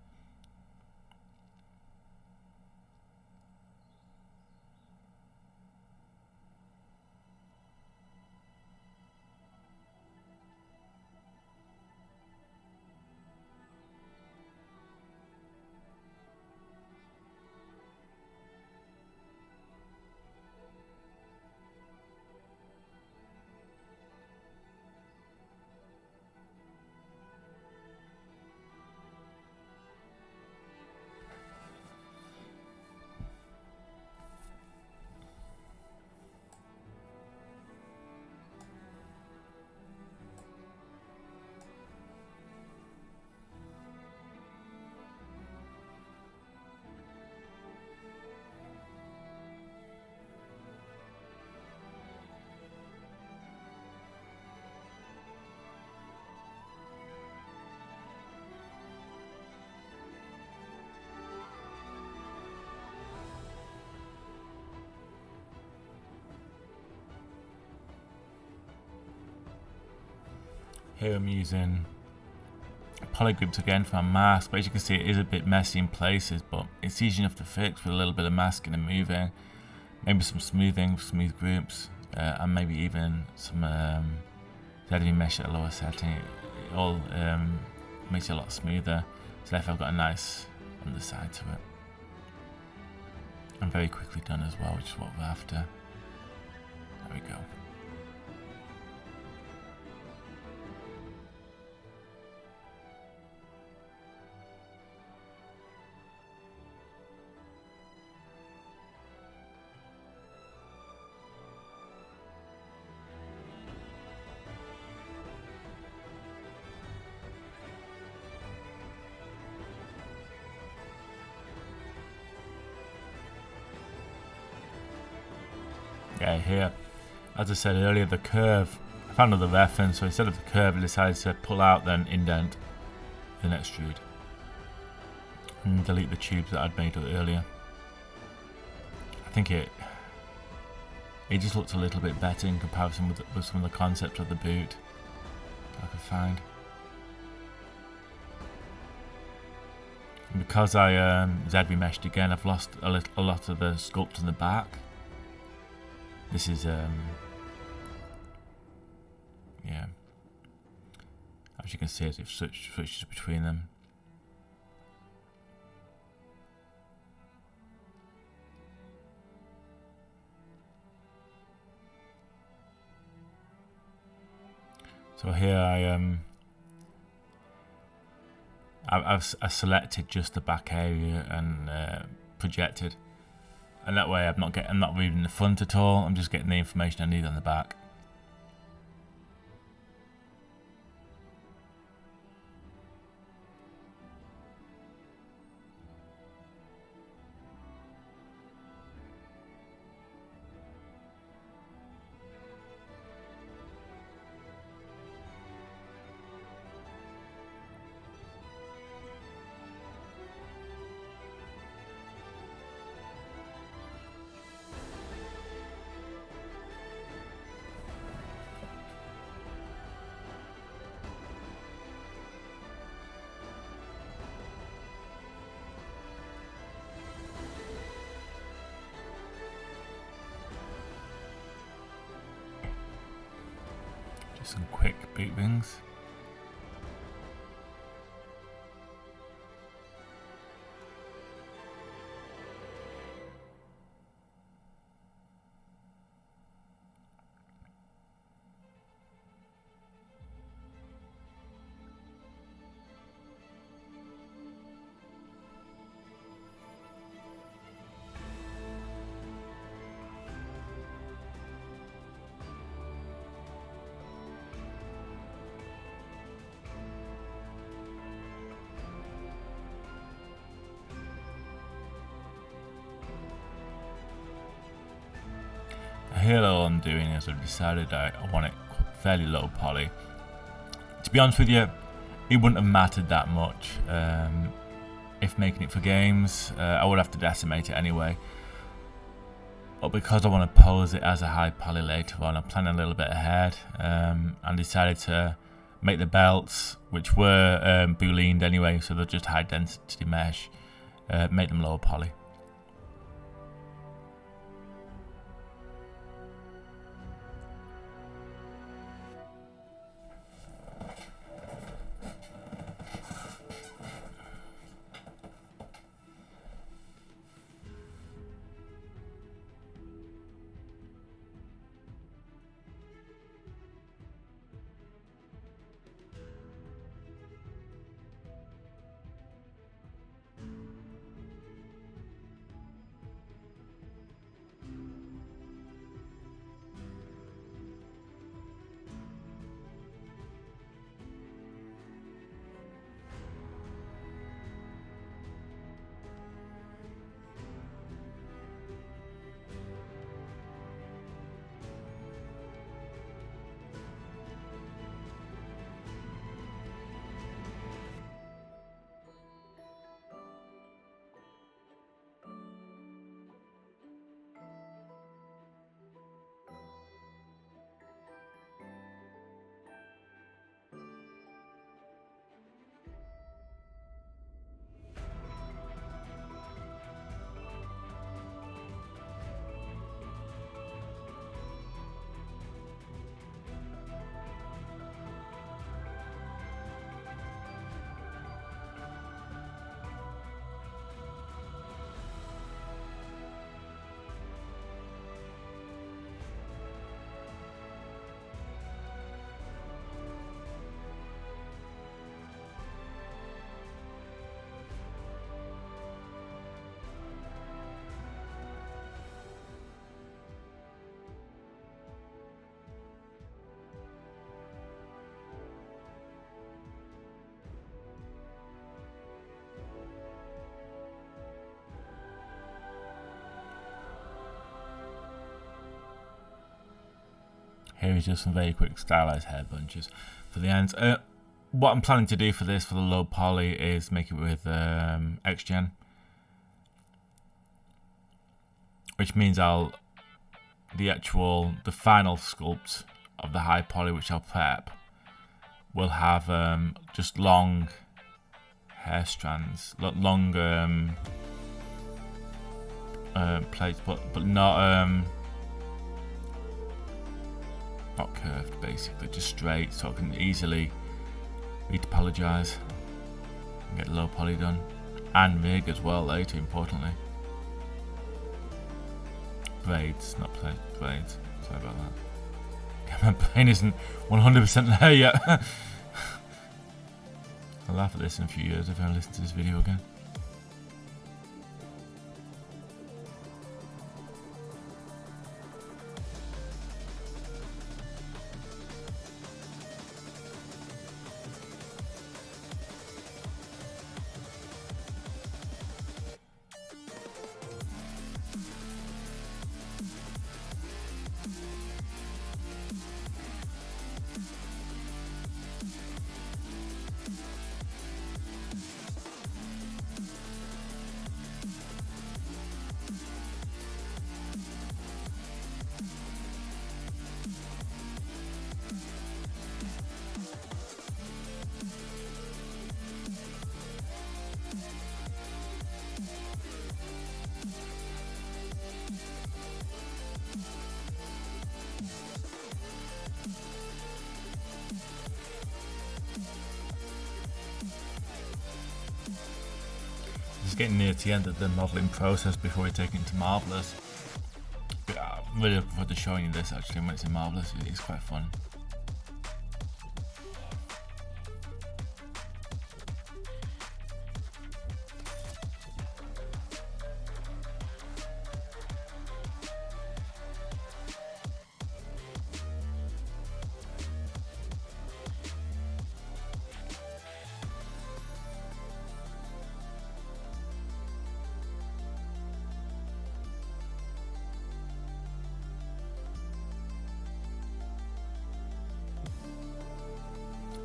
Here I'm using polygroups again for my mask, but as you can see it is a bit messy in places, but it's easy enough to fix with a little bit of masking and moving, maybe some smoothing, smooth groups, and maybe even some ZV mesh at a lower setting. It all makes it a lot smoother, so therefore I've got a nice underside to it. And very quickly done as well, which is what we're after. There we go. Yeah, here, as I said earlier, the curve, I found another reference, so instead of the curve I decided to pull out, then indent, then extrude, and delete the tubes that I'd made earlier. I think it just looks a little bit better in comparison with some of the concepts of the boot I could find. And because I ZV meshed again, I've lost a lot of the sculpt in the back. This is, yeah, as you can see, as it switches between them. So here I've selected just the back area and projected. And that way I'm not reading the front at all, I'm just getting the information I need on the back. Some quick boot wings. Here all I'm doing is I've decided I want it fairly low poly. To be honest with you, it wouldn't have mattered that much if making it for games. I would have to decimate it anyway. But because I want to pose it as a high poly later on, I'm planning a little bit ahead and decided to make the belts, which were booleaned anyway, so they're just high density mesh, make them lower poly. Here is just some very quick stylized hair bunches for the ends. What I'm planning to do for this, for the low poly, is make it with XGen, which means the final sculpt of the high poly, which I'll prep, will have just long hair strands, long plates, but not curved, basically, just straight, so I can easily retopologize and get low poly done, and rig as well later, importantly. Braids, not plates, braids. Sorry about that. My brain isn't 100% there yet. I'll laugh at this in a few years if I listen to this video again. It's getting near to the end of the modelling process before we take it into Marvelous. But I'm really looking forward to showing you this actually when it's in Marvelous. It's quite fun.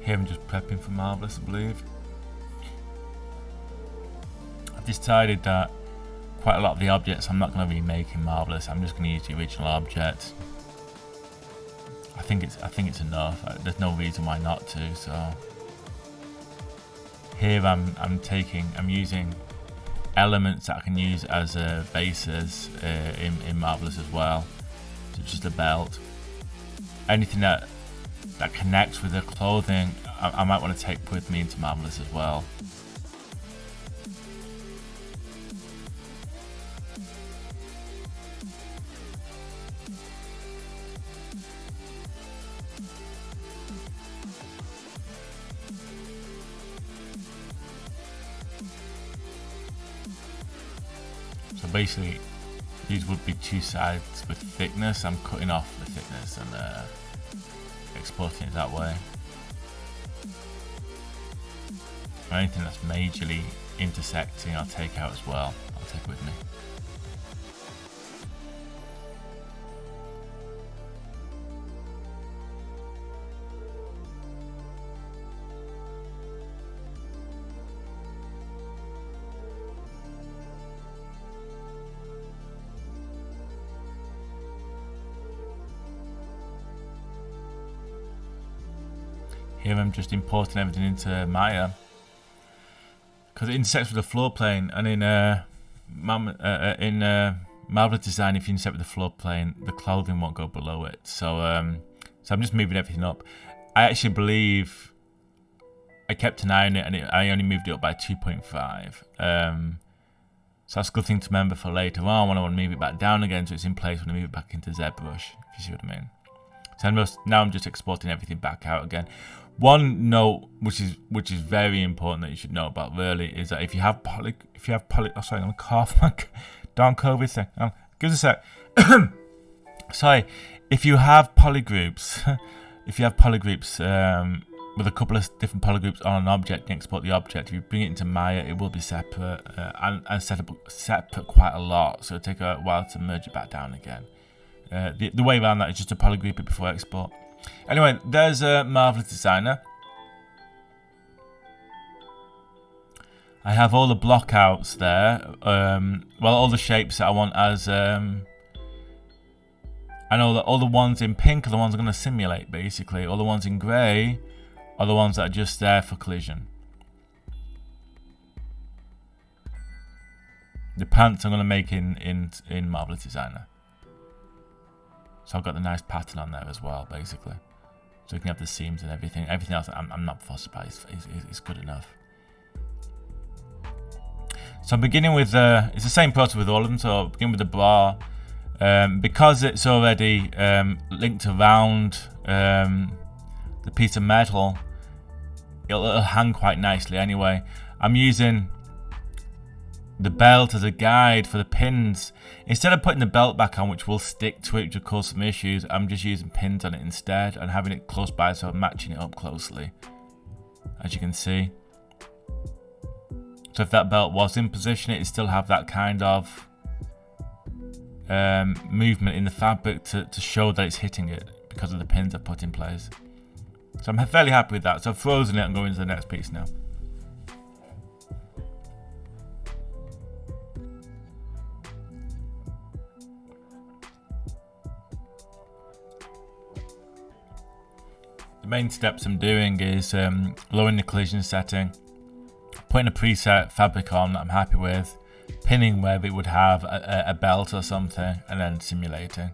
Here I'm just prepping for Marvelous, I believe. I've decided that quite a lot of the objects I'm not going to remake in Marvelous. I'm just going to use the original objects. I think it's enough. There's no reason why not to. So here I'm using elements that I can use as bases in Marvelous as well. So just a belt, anything that connects with the clothing, I might want to take with me into Marvelous as well. So basically, these would be two sides with thickness. I'm cutting off the thickness and exporting it that way. Anything that's majorly intersecting I'll take out as well. I'll take with me. Here I'm just importing everything into Maya because it intersects with the floor plane, and in Marvelous Design, if you intersect with the floor plane, the clothing won't go below it. So so I'm just moving everything up. I actually believe I kept an eye on it, and I only moved it up by 2.5. So that's a good thing to remember for later on when I want to move it back down again, so it's in place when I move it back into Zbrush, if you see what I mean. So now I'm just exporting everything back out again. One note, which is very important that you should know about, really, is that if you have poly, oh sorry, I'm gonna cough. Darn COVID thing. Give us a sec. Sorry, if you have polygroups, with a couple of different polygroups on an object and export the object, if you bring it into Maya, it will be separate and set up separate quite a lot. So it'll take a while to merge it back down again. The way around that is just to polygroup it before export. Anyway, there's a Marvelous Designer. I have all the blockouts there. Well, all the shapes that I want as... I know that all the ones in pink are the ones I'm going to simulate, basically. All the ones in grey are the ones that are just there for collision. The pants I'm going to make in Marvelous Designer. So I've got the nice pattern on there as well, basically. So you can have the seams and everything. Everything else I'm not fussed about. It's good enough. So I'm beginning with, it's the same process with all of them. So I'll begin with the bra. Because it's already linked around the piece of metal, it'll hang quite nicely anyway. I'm using the belt as a guide for the pins. Instead of putting the belt back on, which will stick to it, which will cause some issues, I'm just using pins on it instead and having it close by, so I'm matching it up closely, as you can see. So if that belt was in position, it'd still have that kind of movement in the fabric to show that it's hitting it because of the pins I've put in place. So I'm fairly happy with that. So I've frozen it and going to the next piece now. The main steps I'm doing is lowering the collision setting, putting a preset fabric on that I'm happy with, pinning where it would have a belt or something, and then simulating.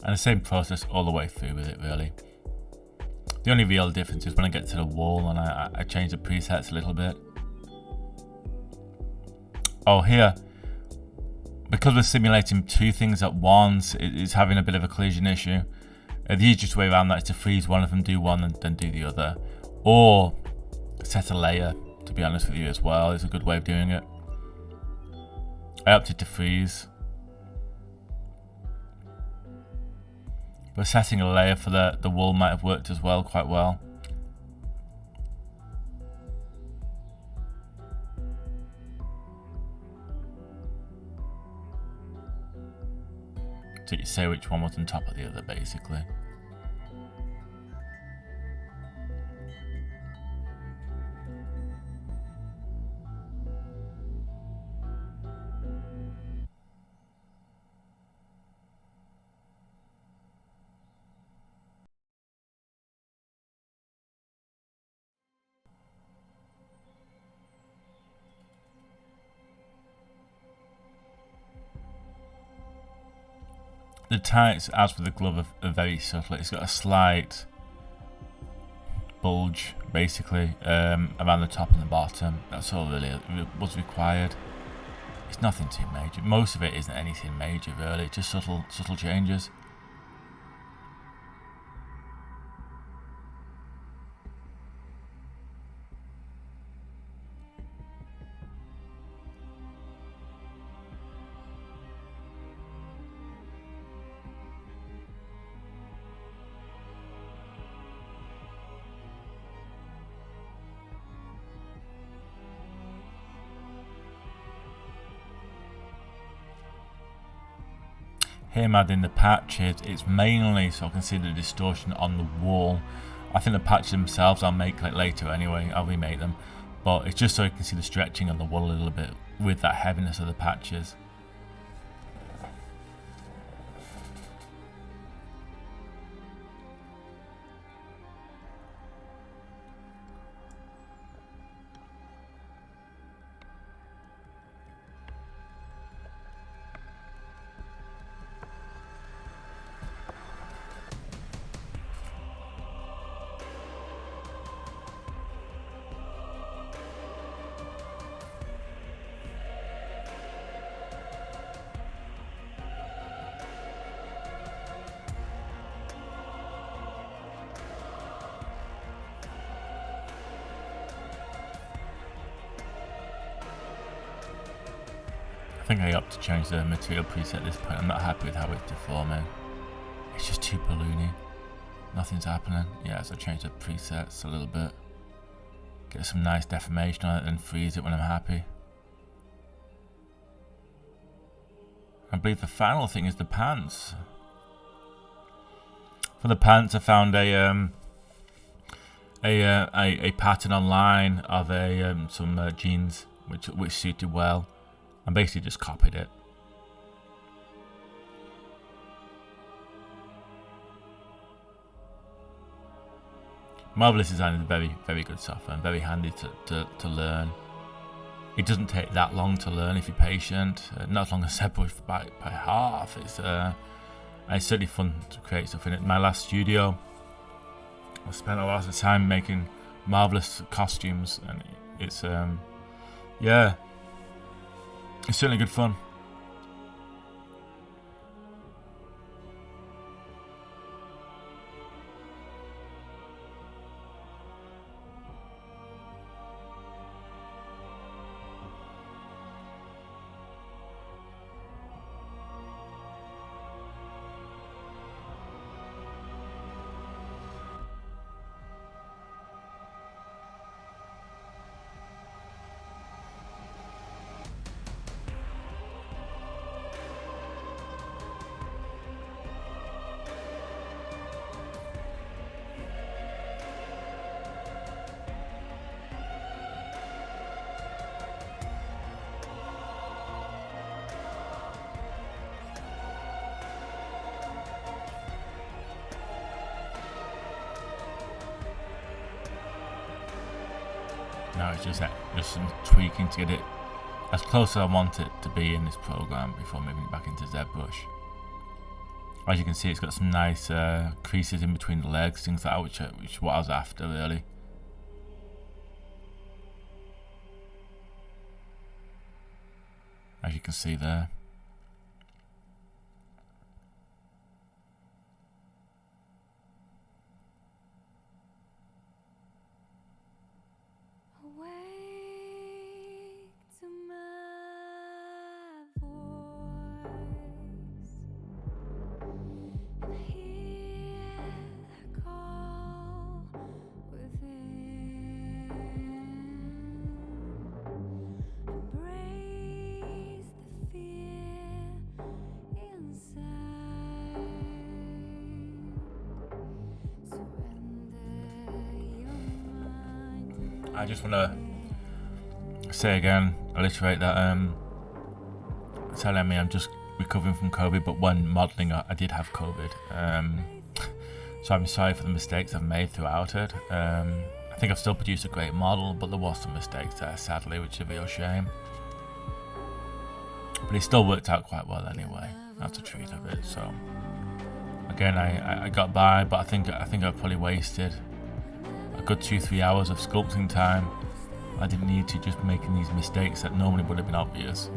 And the same process all the way through with it, really. The only real difference is when I get to the wall and I change the presets a little bit. Oh, here, because we're simulating two things at once, it's having a bit of a collision issue. The easiest way around that is to freeze one of them, do one, and then do the other. Or set a layer, to be honest with you, as well. It's a good way of doing it. I opted to freeze. But setting a layer for the wool might have worked as well, quite well. So you say which one was on top of the other, basically. The tights, as for the glove, are very subtle. It's got a slight bulge, basically, around the top and the bottom. That's all really was required. It's nothing too major. Most of it isn't anything major, really. Just subtle changes. Here I'm adding the patches. It's mainly so I can see the distortion on the wall. I think the patches themselves I'll make like later anyway, I'll remake them. But it's just so you can see the stretching on the wall a little bit with that heaviness of the patches. think I opt to change the material preset at this point. I'm not happy with how it's deforming. It's just too balloony. Nothing's happening. Yeah, so I change the presets a little bit. Get some nice deformation on it and freeze it when I'm happy. I believe the final thing is the pants. For the pants, I found a pattern online of some jeans which suited well, and basically just copied it. Marvelous Design is a very, very good software and very handy to learn. It doesn't take that long to learn if you're patient. Not as long as Zbrush by half. It's certainly fun to create stuff in it. My last studio, I spent a lot of time making marvelous costumes, and it's yeah, it's certainly good fun. Now it's just some tweaking to get it as close as I want it to be in this program before moving it back into Zbrush. As you can see, it's got some nice creases in between the legs, things like that, which is what I was after really. As you can see there. I just want to say again, alliterate that telling me I'm just recovering from COVID, but when modelling I did have COVID, so I'm sorry for the mistakes I've made throughout it. I think I've still produced a great model, but there was some mistakes there, sadly, which is a real shame. But it still worked out quite well anyway. That's the truth of it. So again, I got by, but I think I probably wasted a good 2-3 hours of sculpting time. I didn't need to, just making these mistakes that normally would have been obvious.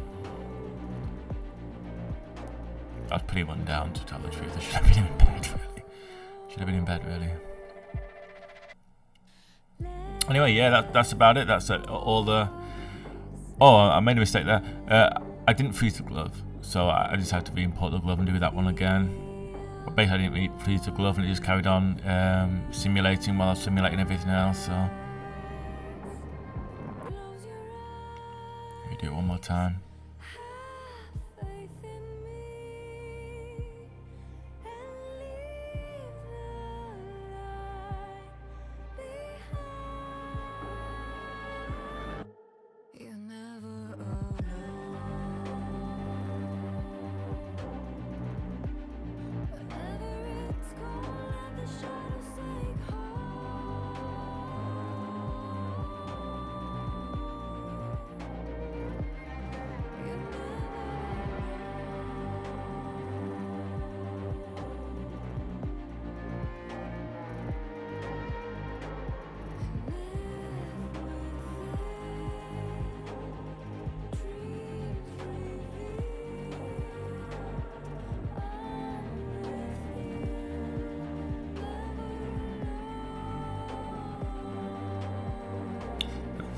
I was pretty run down, to tell the truth. I should have been in bed really. Anyway, yeah, that's about it. That's all the... Oh, I made a mistake there. I didn't freeze the glove, so I just had to re-import the glove and do that one again. But basically I didn't freeze the glove, and it just carried on simulating while I was simulating everything else. So let me do it one more time.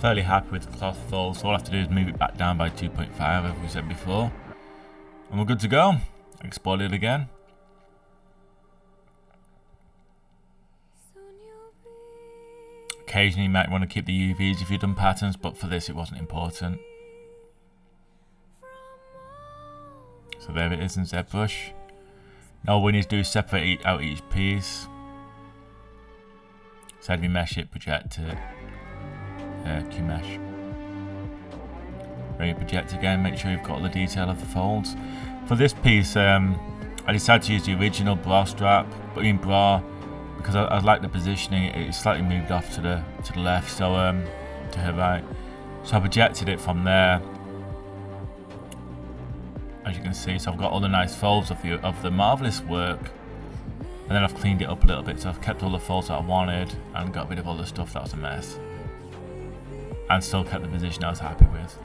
fairly happy with the cloth fold, so all I have to do is move it back down by 2.5 as we said before. And we're good to go. Export it again. Occasionally you might want to keep the UVs if you've done patterns, but for this it wasn't important. So there it is in Zbrush. Now all we need to do is separate out each piece. So I'd remesh it, project it, Q-mesh. Bring it, project again, make sure you've got all the detail of the folds. For this piece, I decided to use the original bra strap, but in bra, because I like the positioning, it slightly moved off to the left, so to her right. So I projected it from there, as you can see. So I've got all the nice folds of the marvelous work, and then I've cleaned it up a little bit. So I've kept all the folds that I wanted and got rid of all the stuff that was a mess, and still kept the position I was happy with.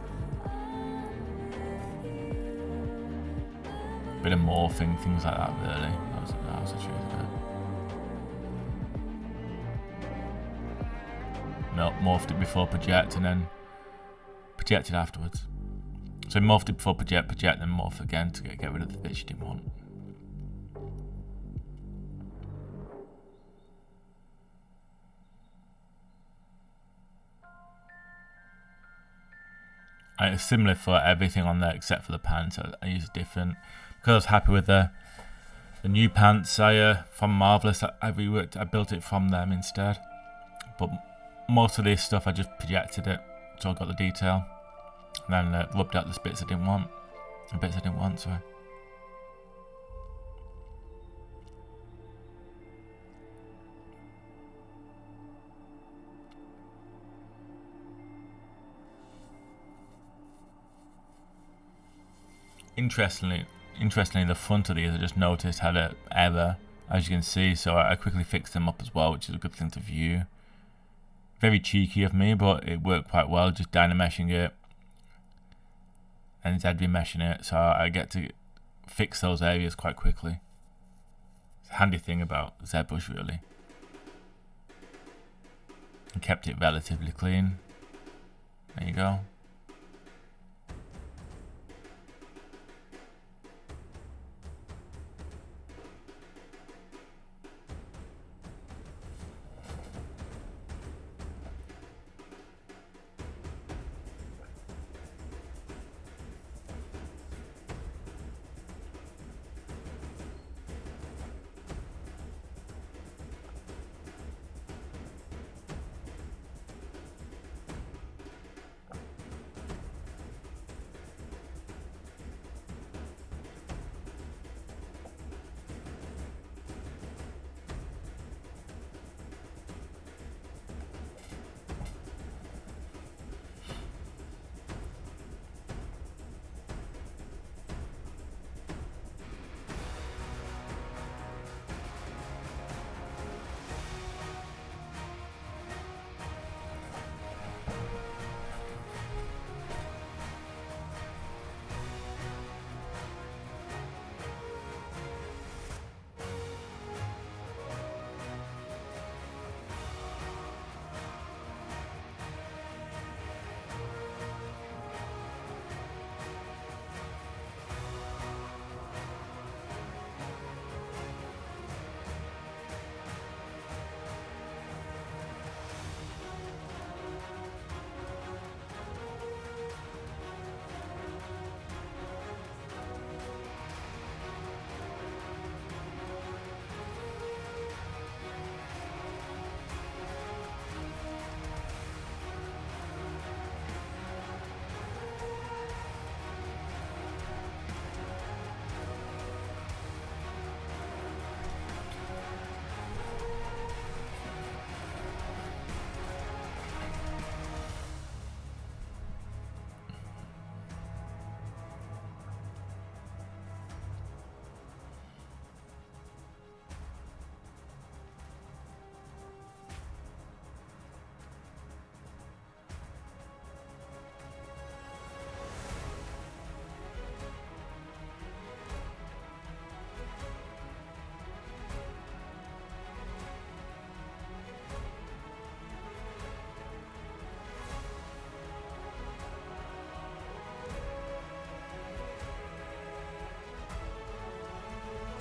Bit of morphing, things like that, really. That was the truth of it. No, morphed it before project, and then projected afterwards. So morphed it before project, then morph again to get rid of the bits you didn't want. And it's similar for everything on there except for the pants. I use different. Because I was happy with the new pants from Marvelous, I built it from them instead. But most of this stuff I just projected it, so I got the detail, and then rubbed out the bits I didn't want, sorry. Interestingly, the front of these I just noticed had an error, as you can see, so I quickly fixed them up as well, which is a good thing to view. Very cheeky of me, but it worked quite well, just dynameshing it and Zbrushing it, so I get to fix those areas quite quickly. It's a handy thing about Zbrush, really. And kept it relatively clean. There you go.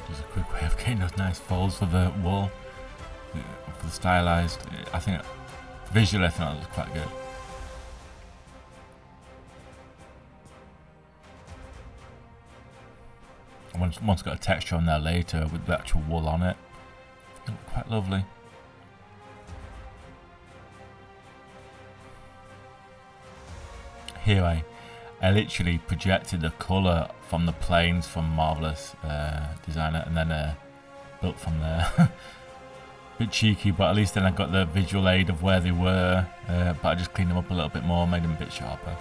Just a quick way of getting those nice folds for the wall, for the stylized. I think visually, I think that looks quite good. Once got a texture on there later with the actual wool on it. It looked quite lovely. Here I literally projected the colour from the planes from Marvelous Designer and then built from there. Bit cheeky, but at least then I got the visual aid of where they were, but I just cleaned them up a little bit more, made them a bit sharper.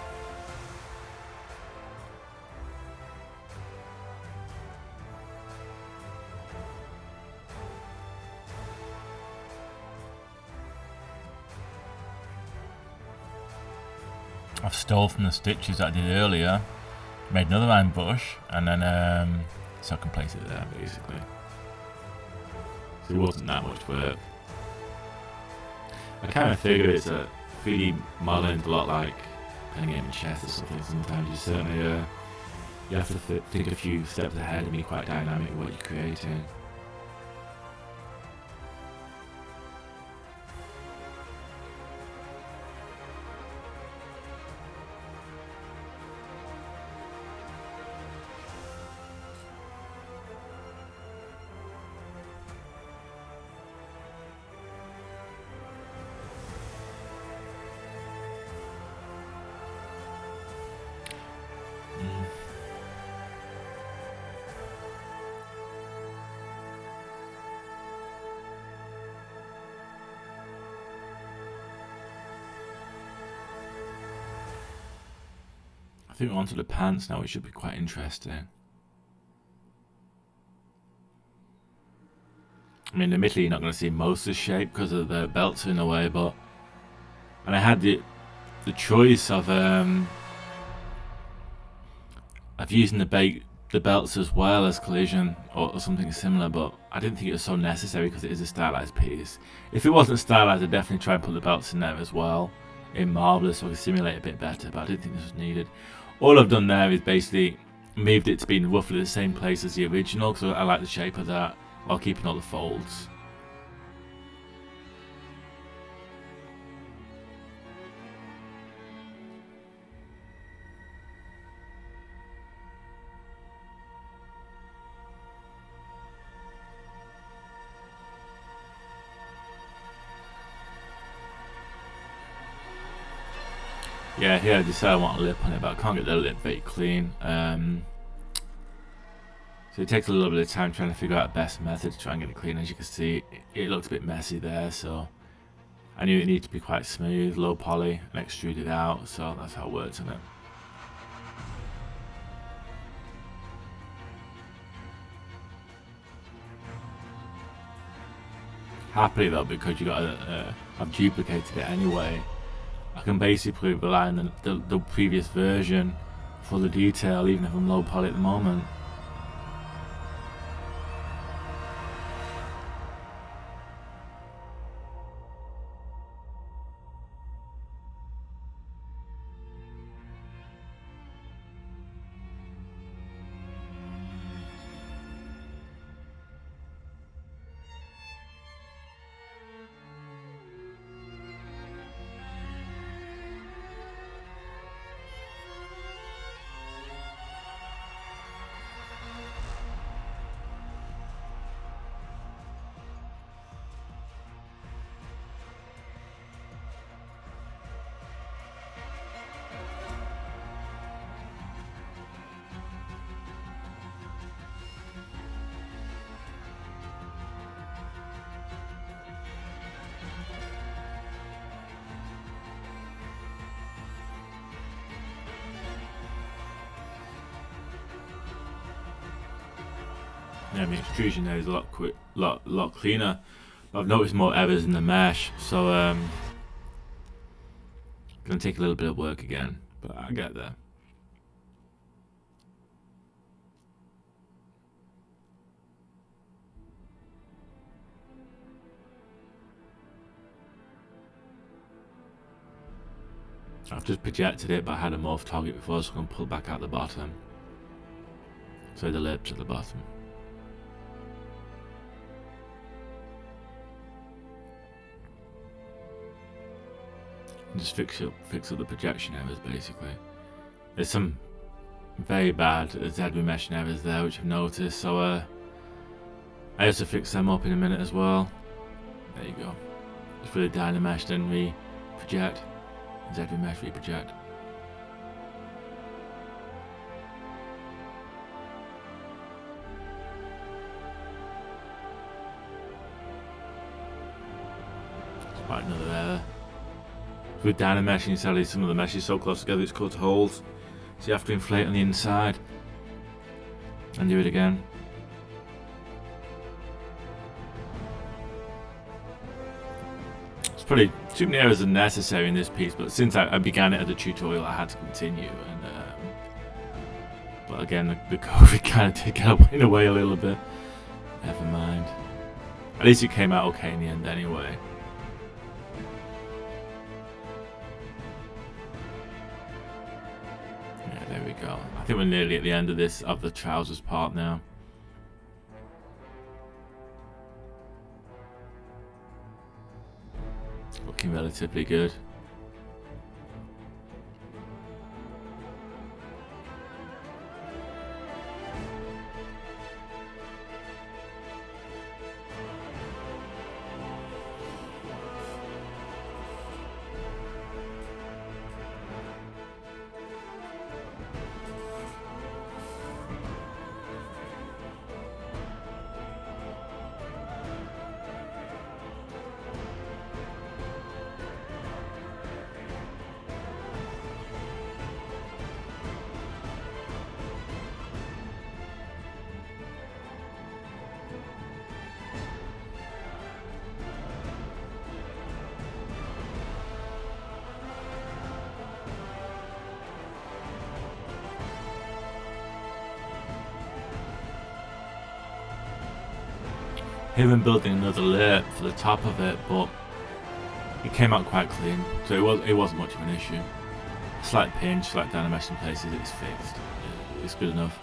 I've stole from the stitches that I did earlier, made another ambush, and then so I can place it there basically. So it wasn't that much work. I kind of figure it's a 3D modeling, a lot like playing a game in chess or something. Sometimes you certainly you have to think a few steps ahead and be quite dynamic with what you're creating. I think we're onto the pants now, which should be quite interesting. I mean, admittedly, you're not going to see most of the shape because of the belts in the way, but... And I had the choice of using the belts as well as collision or something similar, but I didn't think it was so necessary because it is a stylized piece. If it wasn't stylized, I'd definitely try and put the belts in there as well in Marvelous so I could simulate a bit better, but I didn't think this was needed. All I've done there is basically moved it to be in roughly the same place as the original because I like the shape of that while keeping all the folds. Yeah, here I decided I want a lip on it, but I can't get the lip very clean. So it takes a little bit of time trying to figure out the best method to try and get it clean. As you can see, it looks a bit messy there, so I knew it needed to be quite smooth, low poly, and extruded out, so that's how it works on it. Happily though, because I've duplicated it anyway, I can basically rely on the previous version for the detail, even if I'm low poly at the moment. Yeah, the extrusion there is a lot cleaner. But I've noticed more errors in the mesh, so gonna take a little bit of work again, but I get there. I've just projected it, but I had a morph target before, so I can pull back out the bottom. So the lips at the bottom. Just fix up the projection errors basically. There's some very bad ZB mesh errors there which I've noticed, so I have to fix them up in a minute as well. There you go. Just really Dynamesh, then re-project. ZB mesh, re-project. Quite another error. With Dynameshing, sadly, some of the mesh is so close together it's caused holes. So you have to inflate on the inside. And do it again. It's probably too many errors are necessary in this piece, but since I began it as a tutorial, I had to continue. And but again, the COVID kind of did get in the way a little bit. Never mind. At least it came out okay in the end anyway. Yeah, there we go. I think we're nearly at the end of the trousers part now. Looking relatively good. Here I'm building another layer for the top of it, but it came out quite clean, so it wasn't much of an issue. Slight pinch, slight Dynamesh in places, it's fixed. It's good enough.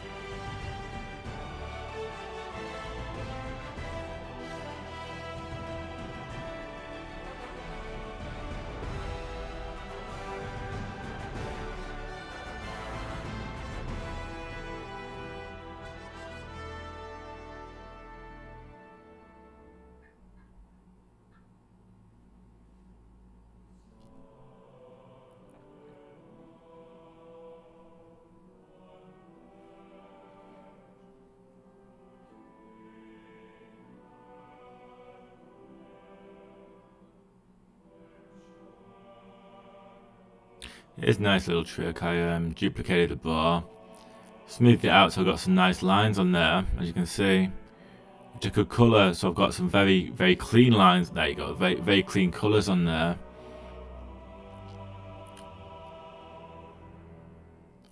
It's a nice little trick. I duplicated the bar, smoothed it out so I've got some nice lines on there, as you can see. I took a colour, so I've got some very, very clean lines. There you go, very, very clean colours on there.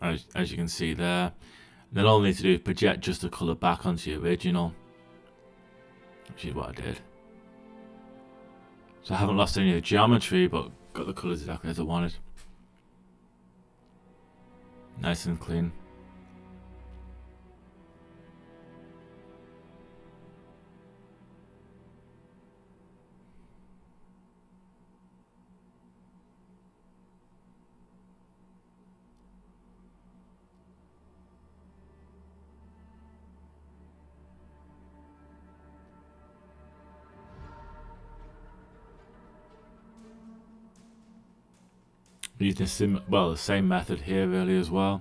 As you can see there. And then all I need to do is project just the colour back onto the original, which is what I did. So I haven't lost any of the geometry, but got the colours exactly as I wanted. Nice and clean. Using the same method here really as well.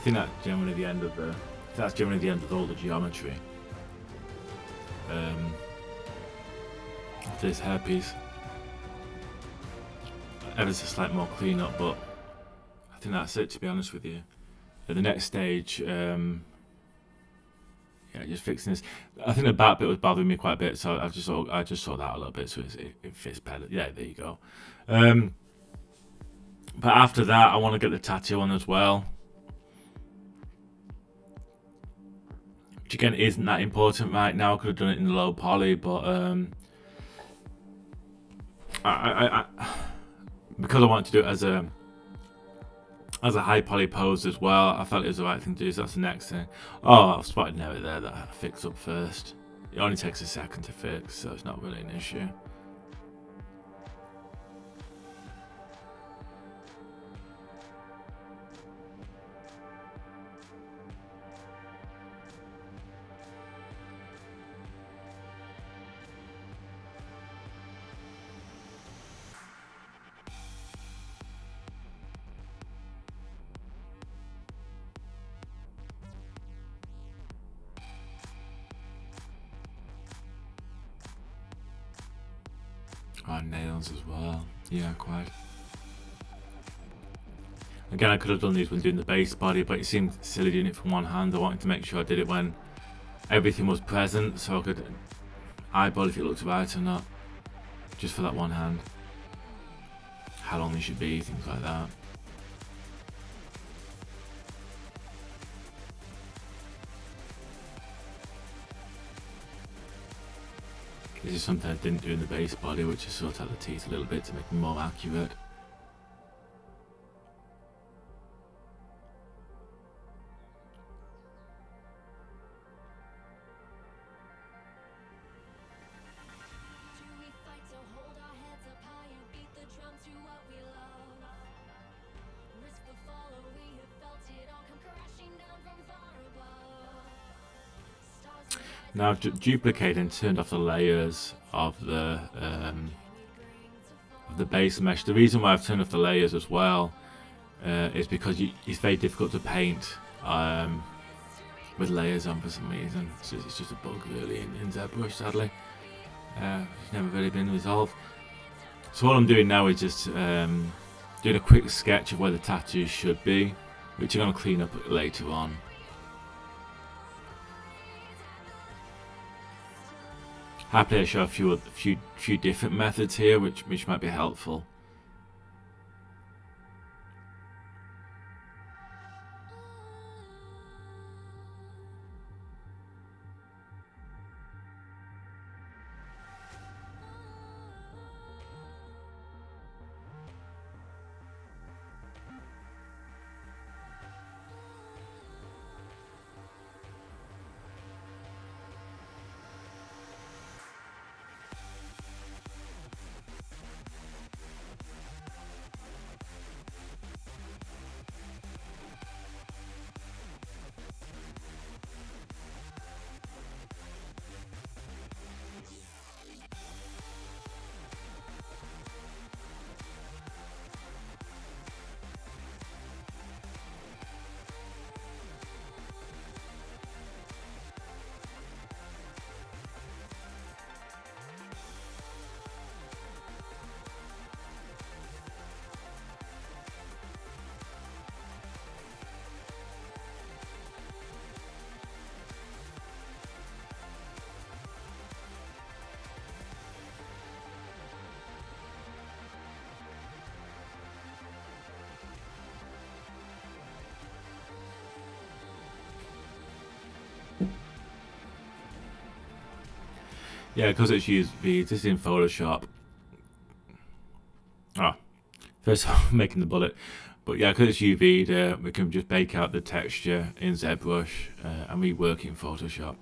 think that's generally the end of the. That's generally the end of all the geometry. This hairpiece. Ever so slight more cleanup, but I think that's it. To be honest with you, the next stage, yeah, just fixing this. I think the back bit was bothering me quite a bit, so I just saw that a little bit, so it fits better. Yeah, there you go. But after that, I want to get the tattoo on as well, which again isn't that important right now. I could have done it in the low poly, but I because I wanted to do it as a high poly pose as well, I felt it was the right thing to do, so that's the next thing. Oh, I've spotted an error there that I have to fix up first. It only takes a second to fix, so it's not really an issue. Oh, nails as well. Yeah, quite. Again, I could have done these when doing the base body, but it seemed silly doing it from one hand. I wanted to make sure I did it when everything was present, so I could eyeball if it looked right or not. Just for that one hand. How long they should be, things like that. This is something I didn't do in the base body, which is sort out the teeth a little bit to make them more accurate. Now I've duplicated and turned off the layers of the base mesh. The reason why I've turned off the layers as well is because it's very difficult to paint with layers on for some reason. It's just a bug really in Zbrush, sadly. It's never really been resolved. So what I'm doing now is just doing a quick sketch of where the tattoos should be, which I'm going to clean up later on. Happily I show a few different methods here, which might be helpful. Yeah, because it's used beads, this is in Photoshop. First I'm making the bullet. But yeah, because it's UV'd, we can just bake out the texture in Zbrush and rework it in Photoshop.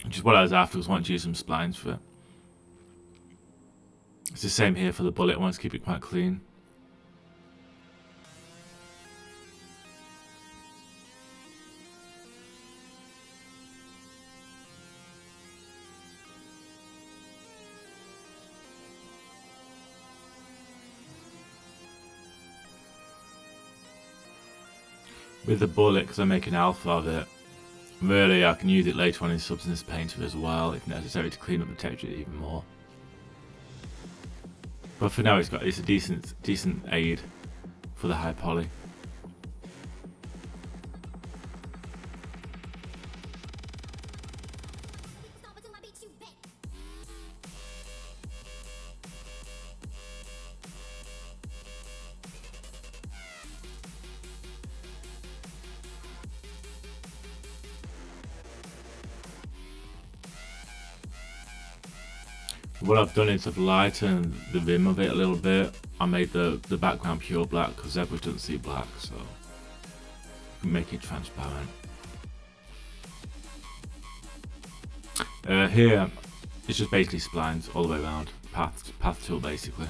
Which is what I was after, I want to use some splines for it. It's the same here for the bullet, I want to keep it quite clean. with the bullet, because I make an alpha of it. Really, I can use it later on in Substance Painter as well, if necessary, to clean up the texture even more. But for now, it's a decent aid for the high poly. What I've done is I've lightened the vim of it a little bit. I made the background pure black because Zbrush doesn't see black, so you can make it transparent. Here, it's just basically splines all the way around, path tool basically.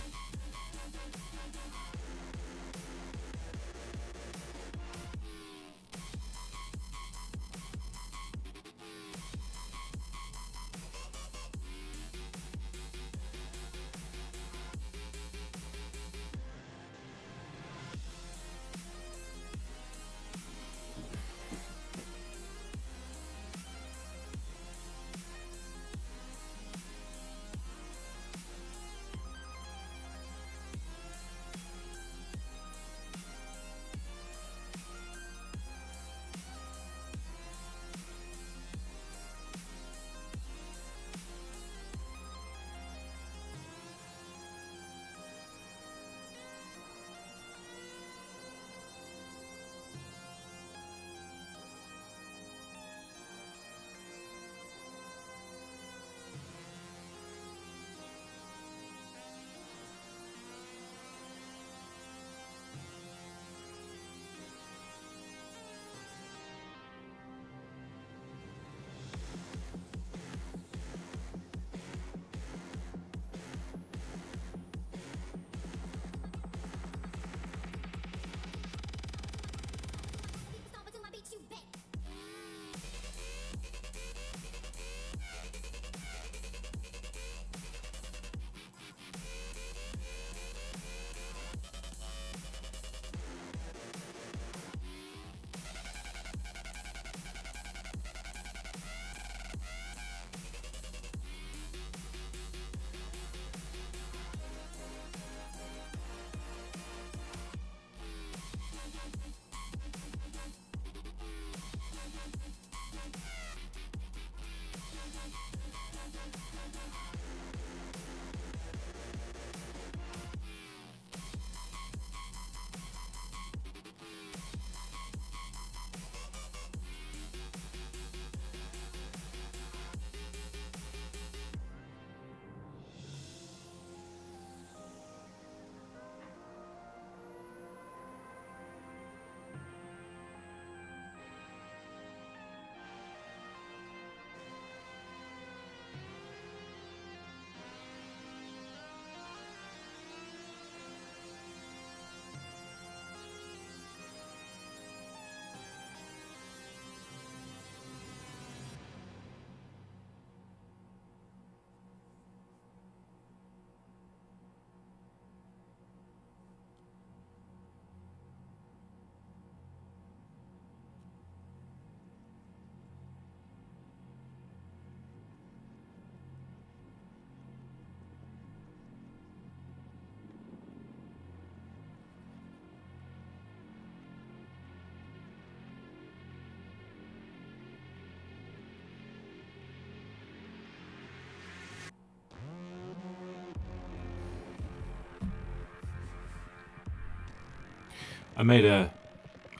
I made a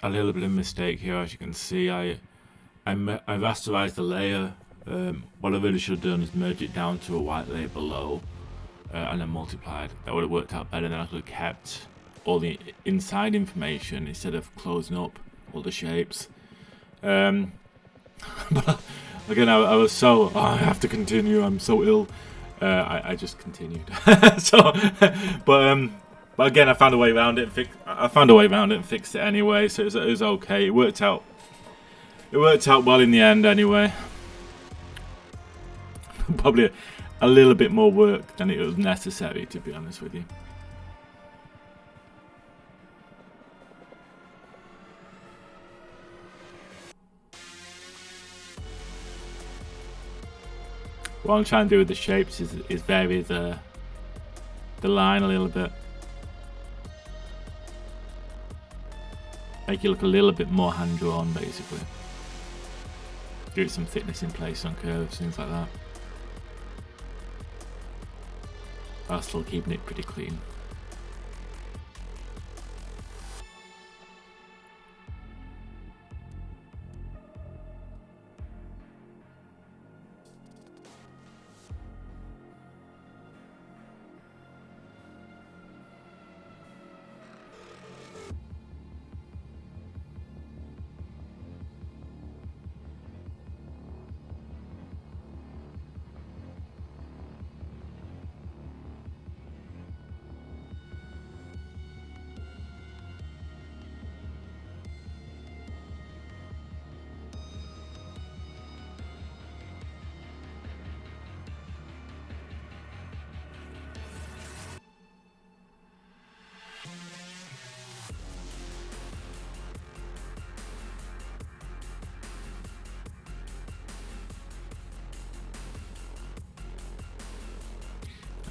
little bit of mistake here, as you can see. I rasterized the layer. What I really should have done is merge it down to a white layer below, and then multiplied. That would have worked out better. Then I could have kept all the inside information instead of closing up all the shapes. But again, I was so, oh, I have to continue. I'm so ill. I just continued. But again, I found a way around it. And fixed it anyway. So it was okay. It worked out. It worked out well in the end, anyway. Probably a little bit more work than it was necessary, to be honest with you. What I'm trying to do with the shapes is vary the line a little bit. Make it look a little bit more hand-drawn, basically. Give it some thickness in place on curves, things like that. While still keeping it pretty clean.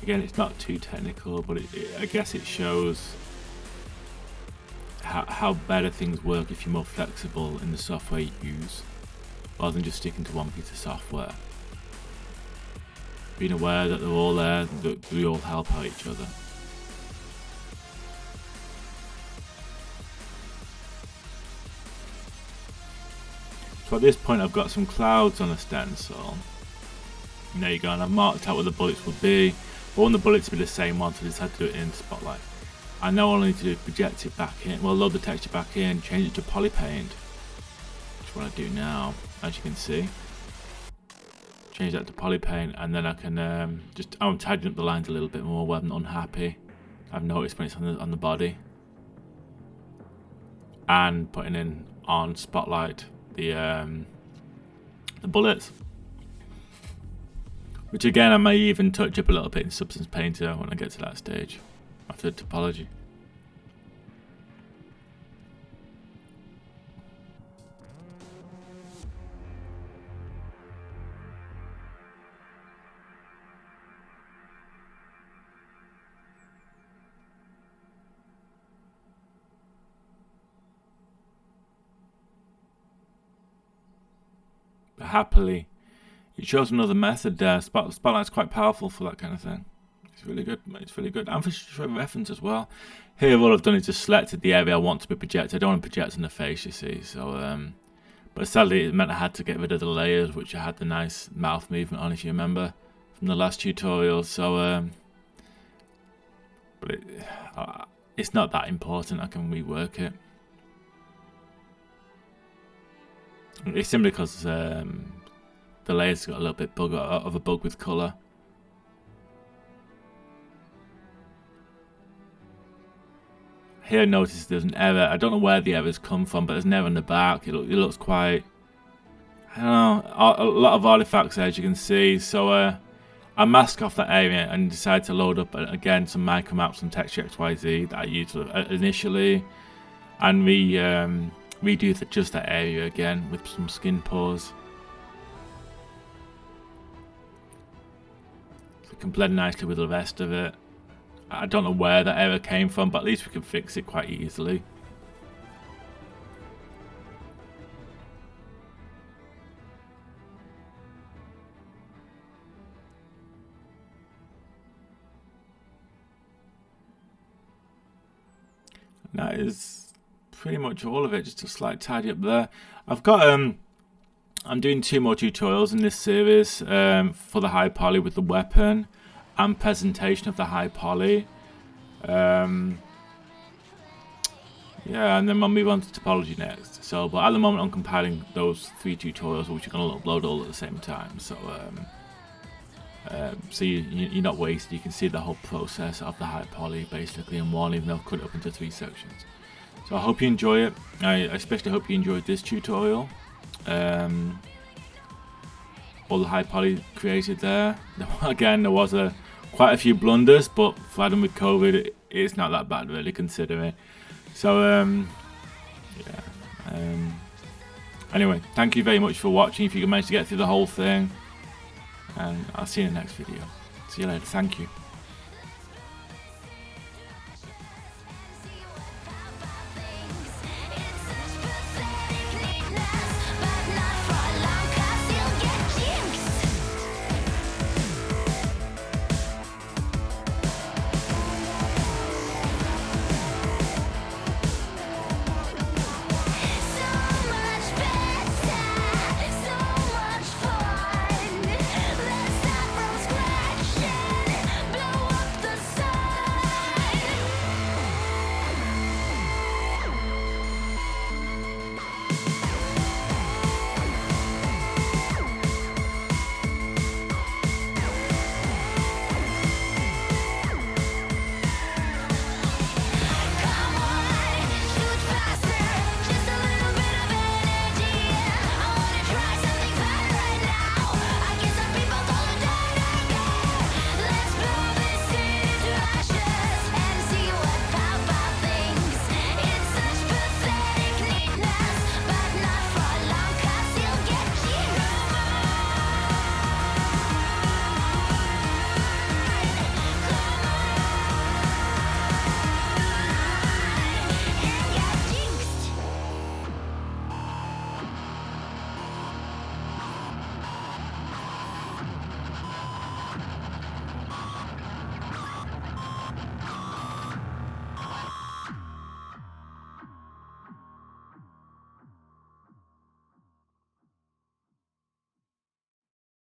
Again, it's not too technical, but I guess it shows how better things work if you're more flexible in the software you use, rather than just sticking to one piece of software. Being aware that they're all there, that we all help out each other. So at this point I've got some clouds on a stencil. And there you go, and I've marked out where the bullets would be. I want the bullets to be the same one, so I just had to do it in Spotlight. I now all I need to do is project it back in, well, load the texture back in, change it to polypaint. Which is what I do now, as you can see. Change that to polypaint, and then I can I'm tidying up the lines a little bit more where I'm unhappy. I've noticed when it's on the body. And putting in on Spotlight the bullets. Which again, I may even touch up a little bit in Substance Painter when I get to that stage, after the topology. But happily, it shows another method there. Spotlight's quite powerful for that kind of thing. It's really good. It's really good. And for reference as well. Here, all I've done is just selected the area I want to be projected. I don't want to project in the face, you see. So, but sadly, it meant I had to get rid of the layers, which I had the nice mouth movement on, if you remember, from the last tutorial. So, but it's not that important. I can rework it. It's simply because the layers got a little bit of a bug with colour. Here I noticed there's an error. I don't know where the errors come from, but there's an error in the back. It looks quite, I don't know, a lot of artifacts there, as you can see. So I mask off that area and decide to load up again some micro maps and texture XYZ that I used initially, and redo just that area again with some skin pores. Can blend nicely with the rest of it. I don't know where that error came from, but at least we can fix it quite easily. And that is pretty much all of it, just a slight tidy up there. I've got I'm doing 2 more tutorials in this series for the high poly with the weapon and presentation of the high poly. Yeah, and then I'll move on to topology next. So, but at the moment I'm compiling those 3 tutorials, which are going to upload all at the same time. So, so you're not wasted. You can see the whole process of the high poly basically in one, even though I've cut it up into 3 sections. So I hope you enjoy it. I especially hope you enjoyed this tutorial. All the high poly created there. Again, there was quite a few blunders, but for them with COVID, it's not that bad really, considering. So yeah. Anyway, thank you very much for watching. If you can manage to get through the whole thing, and I'll see you in the next video. See you later. Thank you.